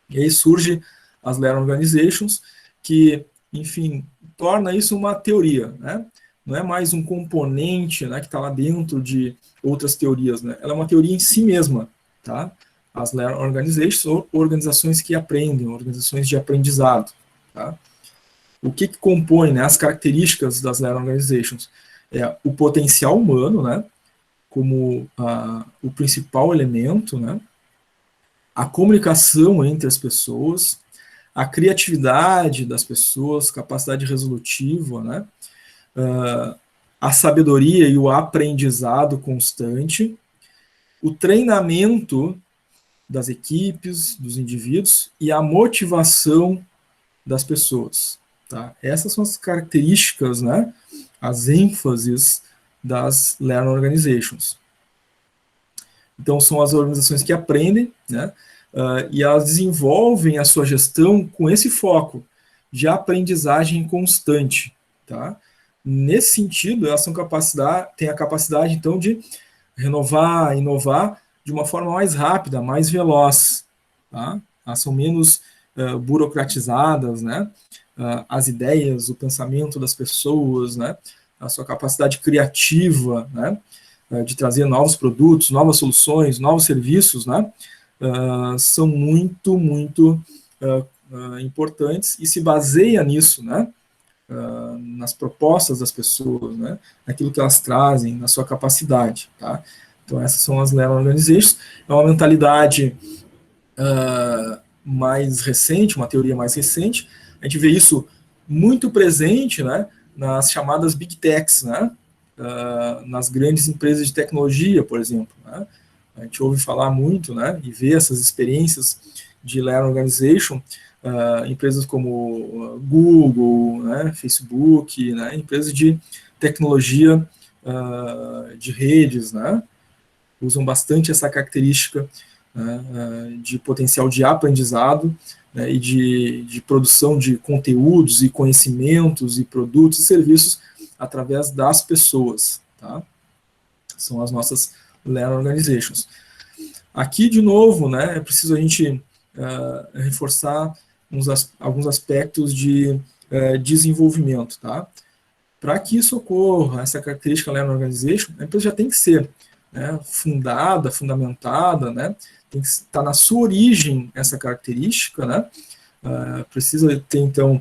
E aí surge as Learning Organizations, que, enfim, torna isso uma teoria, né? Não é mais um componente, né, que está lá dentro de outras teorias, né? Ela é uma teoria em si mesma, tá? As Learning Organizations, ou organizações que aprendem, organizações de aprendizado, tá? O que compõe, né, as características das Learning Organizations? É o potencial humano, né, como o principal elemento, né? A comunicação entre as pessoas, a criatividade das pessoas, capacidade resolutiva, né? A sabedoria e o aprendizado constante, o treinamento das equipes, dos indivíduos e a motivação das pessoas. Tá? Essas são as características, né? As ênfases das Learning Organizations. Então, são as organizações que aprendem, né? E elas desenvolvem a sua gestão com esse foco de aprendizagem constante. Tá? Nesse sentido, elas têm a capacidade, então, de renovar, inovar de uma forma mais rápida, mais veloz. Tá? Elas são menos burocratizadas, né? As ideias, o pensamento das pessoas, né? A sua capacidade criativa, né? De trazer novos produtos, novas soluções, novos serviços, né? São muito, muito importantes e se baseia nisso, né? Nas propostas das pessoas, né? Naquilo que elas trazem, na sua capacidade. Tá? Então, essas são as Learning Organizations. É uma mentalidade mais recente, uma teoria mais recente. A gente vê isso muito presente, né, nas chamadas Big Techs, né? Nas grandes empresas de tecnologia, por exemplo. Né? A gente ouve falar muito, né, e vê essas experiências de Learning Organization, empresas como Google, né, Facebook, né, empresas de tecnologia de redes, né, usam bastante essa característica de potencial de aprendizado, né, e de produção de conteúdos e conhecimentos e produtos e serviços através das pessoas. Tá? São as nossas Learning Organizations. Aqui, de novo, né, é preciso a gente reforçar alguns aspectos de desenvolvimento. Tá? Para que isso ocorra, essa característica Learning Organization, a empresa já tem que ser, né, fundamentada, né, tem que estar na sua origem essa característica, né, precisa ter, então,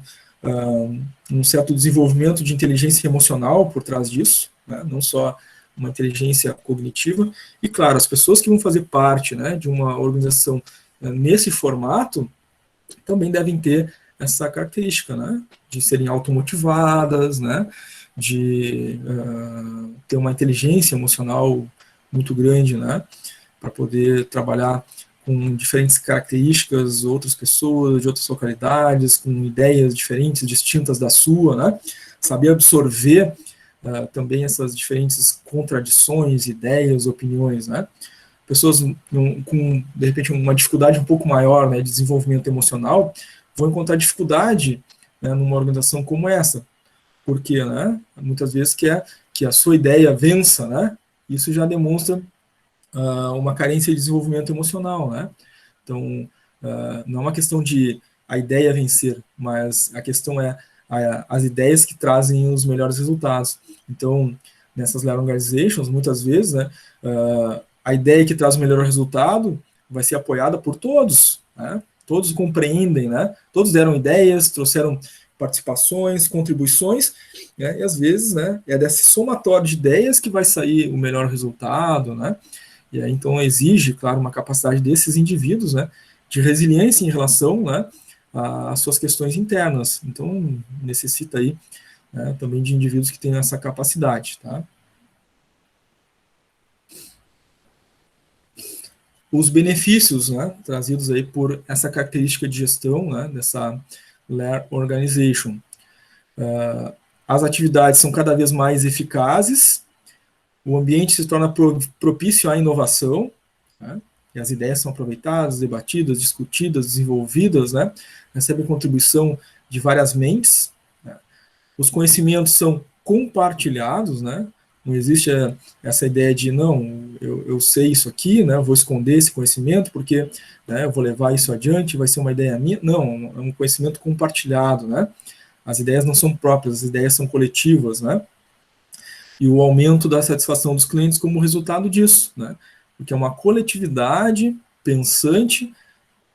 um certo desenvolvimento de inteligência emocional por trás disso, né, não só uma inteligência cognitiva, e, claro, as pessoas que vão fazer parte, né, de uma organização nesse formato também devem ter essa característica, né, de serem automotivadas, né, de ter uma inteligência emocional muito grande, né, para poder trabalhar com diferentes características, outras pessoas de outras localidades, com ideias diferentes, distintas da sua, né, saber absorver também essas diferentes contradições, ideias, opiniões, né, pessoas com, de repente, uma dificuldade um pouco maior, né, de desenvolvimento emocional, vão encontrar dificuldade, né, numa organização como essa, porque, né, muitas vezes quer que a sua ideia vença, né, isso já demonstra uma carência de desenvolvimento emocional, né, então, não é uma questão de a ideia vencer, mas a questão é as ideias que trazem os melhores resultados. Então, nessas learning organizations, muitas vezes, né, a ideia que traz o melhor resultado vai ser apoiada por todos, né? Todos compreendem, né? Todos deram ideias, trouxeram participações, contribuições, né? E às vezes, né, é desse somatório de ideias que vai sair o melhor resultado, né? E aí, então, exige, claro, uma capacidade desses indivíduos, né, de resiliência em relação, né, às suas questões internas. Então, necessita aí, né, também de indivíduos que tenham essa capacidade, tá? Os benefícios, né, trazidos aí por essa característica de gestão, né, dessa Lean Organization. As atividades são cada vez mais eficazes, o ambiente se torna propício à inovação, né, e as ideias são aproveitadas, debatidas, discutidas, desenvolvidas, né, recebem contribuição de várias mentes, né, os conhecimentos são compartilhados, né, não existe essa ideia de, não, eu sei isso aqui, né, eu vou esconder esse conhecimento porque, né, eu vou levar isso adiante, vai ser uma ideia minha. Não, é um conhecimento compartilhado, né? As ideias não são próprias, as ideias são coletivas, né? E o aumento da satisfação dos clientes como resultado disso, né? Porque é uma coletividade pensante,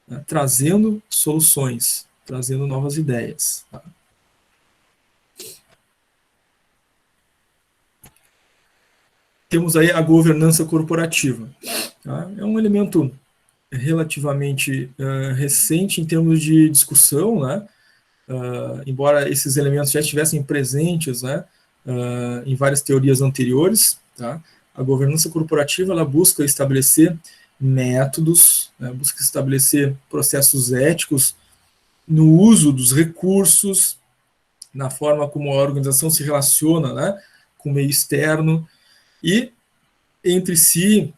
né, trazendo soluções, trazendo novas ideias, tá? Temos aí a governança corporativa. Tá? É um elemento relativamente recente em termos de discussão, né? Embora esses elementos já estivessem presentes, né, em várias teorias anteriores, tá? A governança corporativa ela busca estabelecer métodos, né, busca estabelecer processos éticos no uso dos recursos, na forma como a organização se relaciona, né, com o meio externo, e entre si,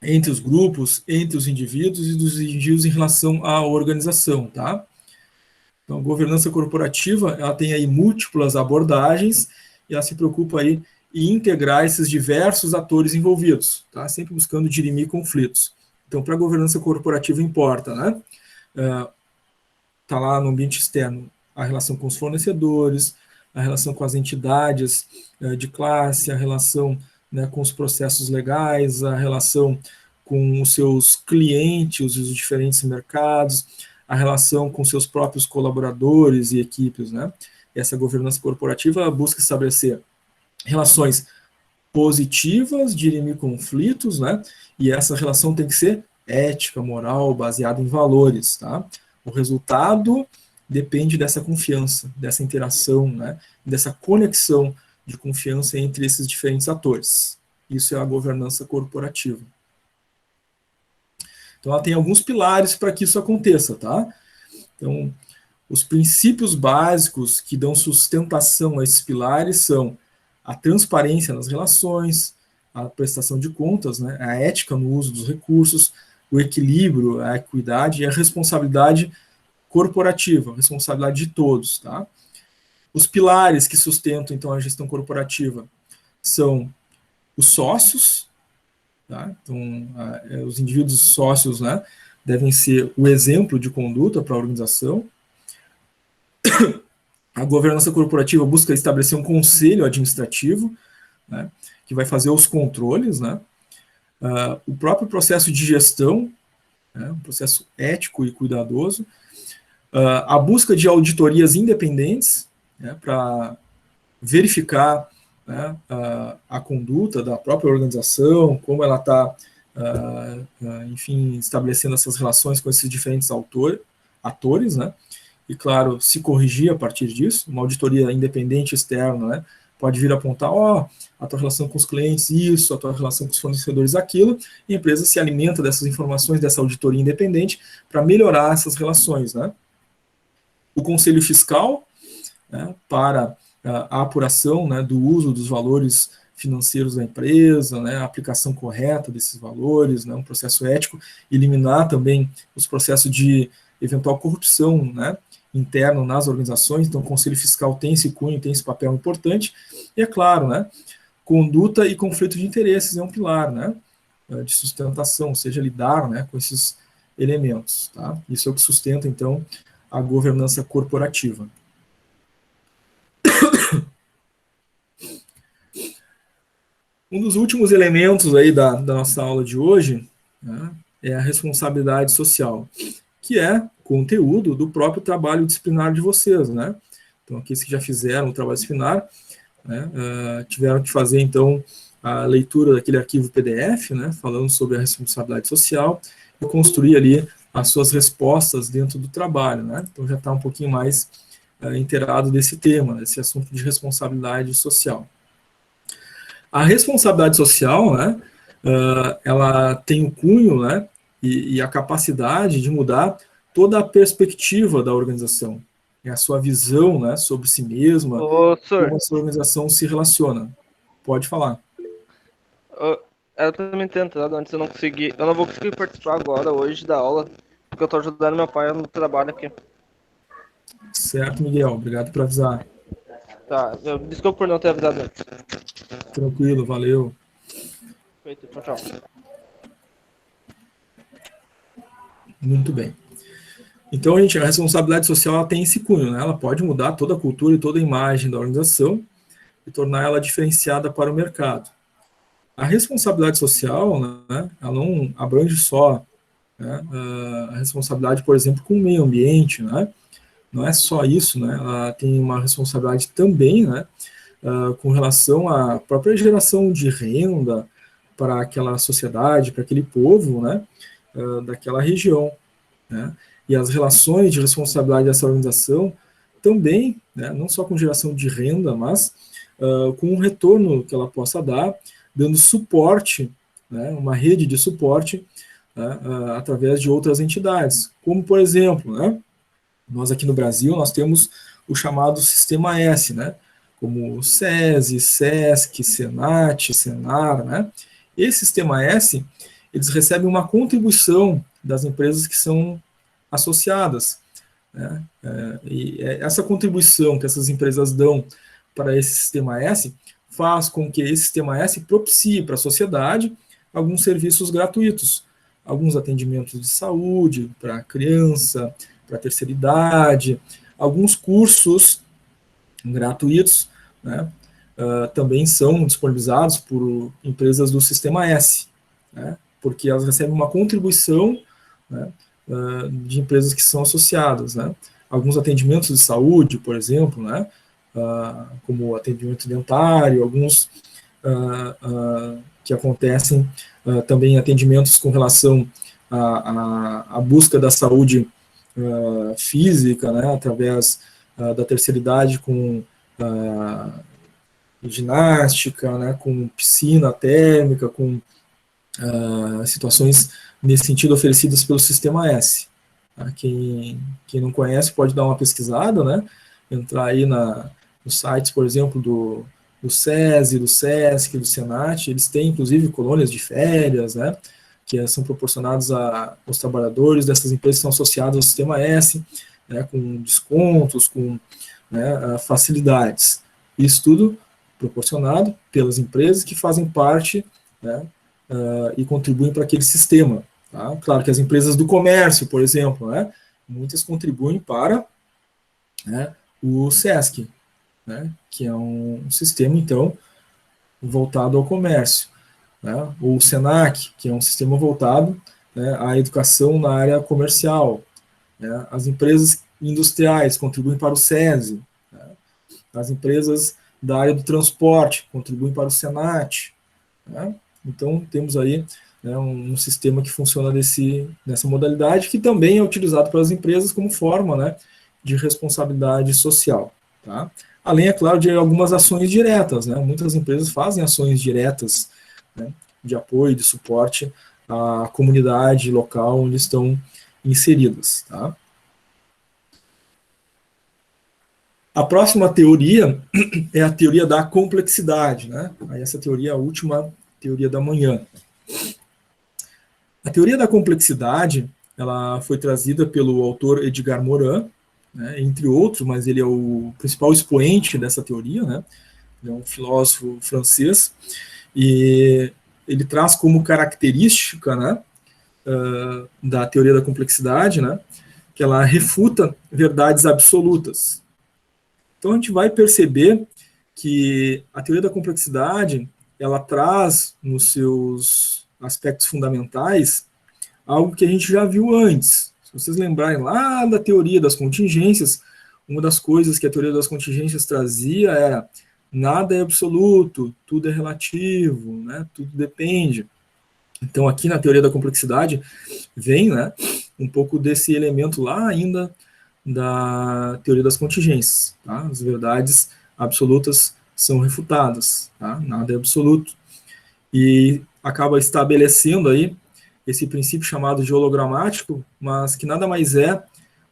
entre os grupos, entre os indivíduos e dos indivíduos em relação à organização, tá? Então, a governança corporativa, ela tem aí múltiplas abordagens e ela se preocupa aí em integrar esses diversos atores envolvidos, tá? Sempre buscando dirimir conflitos. Então, para a governança corporativa importa, né? Tá lá no ambiente externo a relação com os fornecedores, a relação com as entidades de classe, a relação, né, com os processos legais, a relação com os seus clientes, os diferentes mercados, a relação com seus próprios colaboradores e equipes, né? Essa governança corporativa busca estabelecer relações positivas, dirimir conflitos, né? E essa relação tem que ser ética, moral, baseada em valores, tá? O resultado depende dessa confiança, dessa interação, né? Dessa conexão de confiança entre esses diferentes atores. Isso é a governança corporativa. Então, ela tem alguns pilares para que isso aconteça, tá? Então, os princípios básicos que dão sustentação a esses pilares são a transparência nas relações, a prestação de contas, né? A ética no uso dos recursos, o equilíbrio, a equidade e a responsabilidade corporativa, a responsabilidade de todos, tá? Os pilares que sustentam, então, a gestão corporativa são os sócios, tá? Então, os indivíduos sócios, né, devem ser o exemplo de conduta para a organização. A governança corporativa busca estabelecer um conselho administrativo, né, que vai fazer os controles, né? O próprio processo de gestão, né, um processo ético e cuidadoso. A busca de auditorias independentes, né, para verificar, né, a conduta da própria organização, como ela está, enfim, estabelecendo essas relações com esses diferentes atores, né, e, claro, se corrigir a partir disso. Uma auditoria independente externa, né, pode vir a apontar, a tua relação com os clientes, isso, a tua relação com os fornecedores, aquilo, e a empresa se alimenta dessas informações, dessa auditoria independente, para melhorar essas relações, né. O Conselho Fiscal, né, para a apuração, né, do uso dos valores financeiros da empresa, né, a aplicação correta desses valores, né, um processo ético, eliminar também os processos de eventual corrupção, né, interno nas organizações. Então, o Conselho Fiscal tem esse cunho, tem esse papel importante. E, é claro, né, conduta e conflito de interesses é um pilar, né, de sustentação, ou seja, lidar, né, com esses elementos. Tá? Isso é o que sustenta, então, a governança corporativa. Um dos últimos elementos aí da nossa aula de hoje, né, é a responsabilidade social, que é conteúdo do próprio trabalho disciplinar de vocês, né? Então, aqueles que já fizeram o trabalho disciplinar, né, tiveram que fazer, então, a leitura daquele arquivo PDF, né, falando sobre a responsabilidade social, e construir ali as suas respostas dentro do trabalho, né? Então, já está um pouquinho mais inteirado desse tema, desse assunto de responsabilidade social. A responsabilidade social, né, ela tem o cunho, né, e a capacidade de mudar toda a perspectiva da organização, a sua visão, né, sobre si mesma, como essa organização se relaciona. Pode falar. Eu também tentando, antes eu não vou conseguir participar agora, hoje, da aula, porque eu estou ajudando meu pai no trabalho aqui. Certo, Miguel, obrigado por avisar. Tá, desculpa por não ter avisado antes. Tranquilo, valeu. Feito, tchau. Muito bem. Então, gente, a responsabilidade social ela tem esse cunho, né? Ela pode mudar toda a cultura e toda a imagem da organização e tornar ela diferenciada para o mercado. A responsabilidade social, né, ela não abrange só, né, a responsabilidade, por exemplo, com o meio ambiente, né? Não é só isso, né? Ela tem uma responsabilidade também, né, com relação à própria geração de renda para aquela sociedade, para aquele povo, né, daquela região, né? E as relações de responsabilidade dessa organização também, né, não só com geração de renda, mas com o retorno que ela possa dar, dando suporte, né, uma rede de suporte, né, através de outras entidades, como, por exemplo, né, nós aqui no Brasil, nós temos o chamado Sistema S, né, como SESI, SESC, SENAT, SENAR, né. Esse Sistema S, eles recebem uma contribuição das empresas que são associadas, né, e essa contribuição que essas empresas dão para esse Sistema S faz com que esse Sistema S propicie para a sociedade alguns serviços gratuitos, alguns atendimentos de saúde para criança, para terceira idade, alguns cursos gratuitos, né, também são disponibilizados por empresas do Sistema S, né, porque elas recebem uma contribuição, né, de empresas que são associadas, né. Alguns atendimentos de saúde, por exemplo, né, como atendimento dentário, alguns que acontecem também atendimentos com relação à busca da saúde física, né, através da terceira idade com ginástica, né, com piscina térmica, com situações nesse sentido oferecidas pelo Sistema S. Quem não conhece pode dar uma pesquisada, né, entrar aí nos sites, por exemplo, do SESI, do SESC, do SENAT, eles têm, inclusive, colônias de férias, né, que são proporcionados aos trabalhadores dessas empresas que são associadas ao Sistema S, né, com descontos, com, né, facilidades. Isso tudo proporcionado pelas empresas que fazem parte, né, e contribuem para aquele sistema. Tá? Claro que as empresas do comércio, por exemplo, né, muitas contribuem para, né, o SESC, né, que é um sistema, então, voltado ao comércio, né, o SENAC, que é um sistema voltado, né, à educação na área comercial, né, as empresas industriais contribuem para o SESI, né, as empresas da área do transporte contribuem para o SENAT, né, então temos aí, né, um sistema que funciona nessa modalidade, que também é utilizado pelas empresas como forma, né, de responsabilidade social, tá? Além, é claro, de algumas ações diretas, né? Muitas empresas fazem ações diretas, né, de apoio, de suporte à comunidade local onde estão inseridas. Tá? A próxima teoria é a teoria da complexidade. Né? Aí essa teoria é a última teoria da manhã. A teoria da complexidade ela foi trazida pelo autor Edgar Morin, né, entre outros, mas ele é o principal expoente dessa teoria, né? Ele é um filósofo francês, e ele traz como característica, né, da teoria da complexidade, né, que ela refuta verdades absolutas. Então, a gente vai perceber que a teoria da complexidade, ela traz nos seus aspectos fundamentais algo que a gente já viu antes. Se vocês lembrarem lá da teoria das contingências, uma das coisas que a teoria das contingências trazia era nada é absoluto, tudo é relativo, né, tudo depende. Então, aqui na teoria da complexidade, vem, né, um pouco desse elemento lá ainda da teoria das contingências. Tá? As verdades absolutas são refutadas, tá? Nada é absoluto. E acaba estabelecendo aí esse princípio chamado de hologramático, mas que nada mais é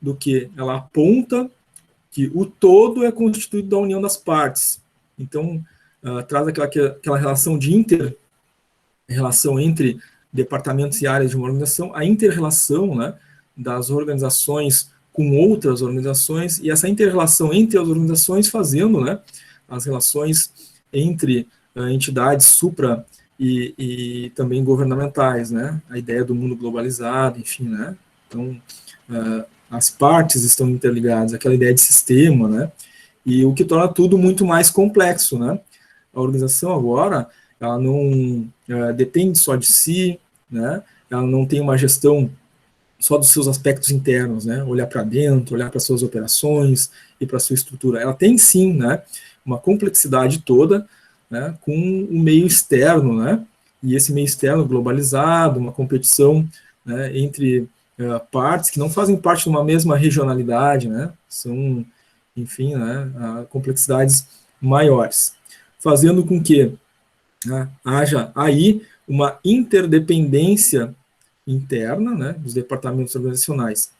do que ela aponta que o todo é constituído da união das partes. Então, traz aquela relação de relação entre departamentos e áreas de uma organização, a inter-relação, né, das organizações com outras organizações, e essa inter-relação entre as organizações fazendo, né, as relações entre entidades supra e também governamentais, né, a ideia do mundo globalizado, enfim, né, então as partes estão interligadas, aquela ideia de sistema, né, e o que torna tudo muito mais complexo, né. A organização agora, ela não depende só de si, né, ela não tem uma gestão só dos seus aspectos internos, né, olhar para dentro, olhar para suas operações e para sua estrutura. Ela tem sim, né, uma complexidade toda, né, com o meio externo, né, e esse meio externo globalizado, uma competição, né, entre partes que não fazem parte de uma mesma regionalidade, né, são, enfim, né, complexidades maiores, fazendo com que, né, haja aí uma interdependência interna, né, dos departamentos organizacionais.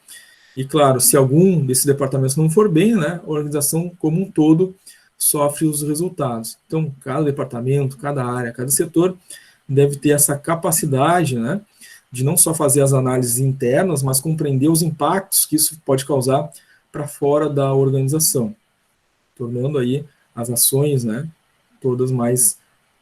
E, claro, se algum desses departamentos não for bem, né, a organização como um todo sofre os resultados. Então, cada departamento, cada área, cada setor deve ter essa capacidade, né, de não só fazer as análises internas, mas compreender os impactos que isso pode causar para fora da organização, tornando aí as ações, né, todas mais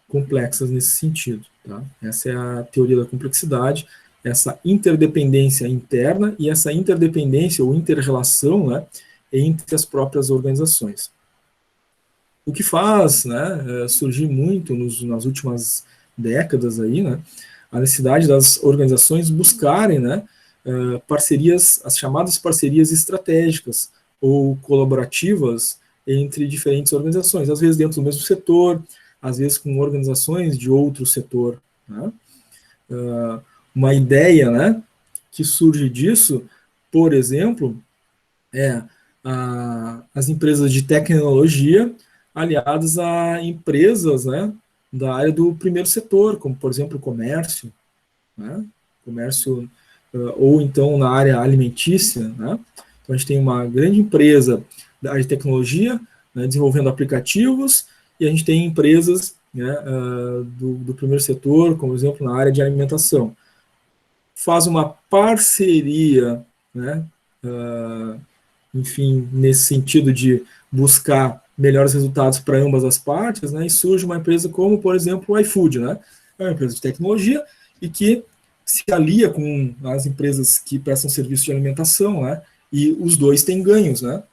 complexas nesse sentido. Tá? Essa é a teoria da complexidade, essa interdependência interna e essa interdependência ou inter-relação, né, entre as próprias organizações. O que faz, né, surgir muito nas últimas décadas aí, né, a necessidade das organizações buscarem, né, parcerias, as chamadas parcerias estratégicas ou colaborativas entre diferentes organizações, às vezes dentro do mesmo setor, às vezes com organizações de outro setor, né? Uma ideia, né, que surge disso, por exemplo, é as empresas de tecnologia aliadas a empresas, né, da área do primeiro setor, como, por exemplo, o comércio, né, comércio, ou então na área alimentícia, né? Então, a gente tem uma grande empresa da área de tecnologia, né, desenvolvendo aplicativos, e a gente tem empresas, né, do primeiro setor, como, por exemplo, na área de alimentação. Faz uma parceria, né, enfim, nesse sentido de buscar melhores resultados para ambas as partes, né, e surge uma empresa como, por exemplo, o iFood, né, é uma empresa de tecnologia e que se alia com as empresas que prestam serviço de alimentação, né, e os dois têm ganhos, né.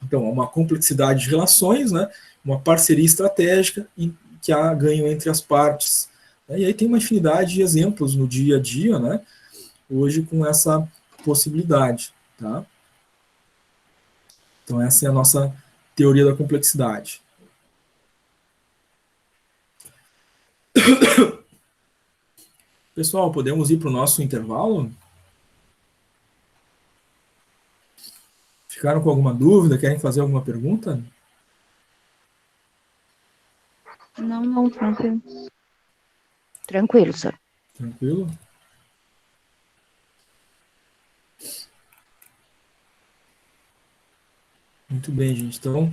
Então, há uma complexidade de relações, né, uma parceria estratégica em que há ganho entre as partes. E aí tem uma infinidade de exemplos no dia a dia, né, hoje com essa possibilidade, tá? Então, essa é a nossa teoria da complexidade. Pessoal, podemos ir para o nosso intervalo? Ficaram com alguma dúvida? Querem fazer alguma pergunta? Não, tranquilo. Tranquilo, senhor. Tranquilo? Muito bem, gente. Então,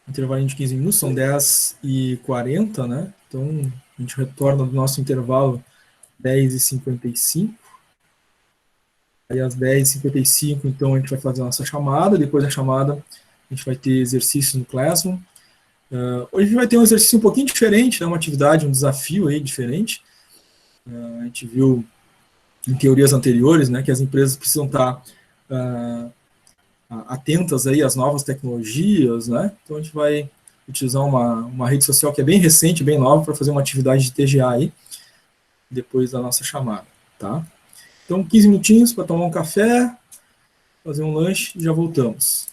intervalo de 15 minutos, são 10h40, né? Então, a gente retorna do nosso intervalo 10h55. Aí, às 10h55, então, a gente vai fazer a nossa chamada. Depois da chamada, a gente vai ter exercício no Classroom. Hoje a gente vai ter um exercício um pouquinho diferente, né? Uma atividade, um desafio aí diferente. A gente viu em teorias anteriores, né, que as empresas precisam estar atentas aí às novas tecnologias, né? Então a gente vai utilizar uma rede social que é bem recente, bem nova, para fazer uma atividade de TGA aí, depois da nossa chamada, tá? Então 15 minutinhos para tomar um café, fazer um lanche e já voltamos.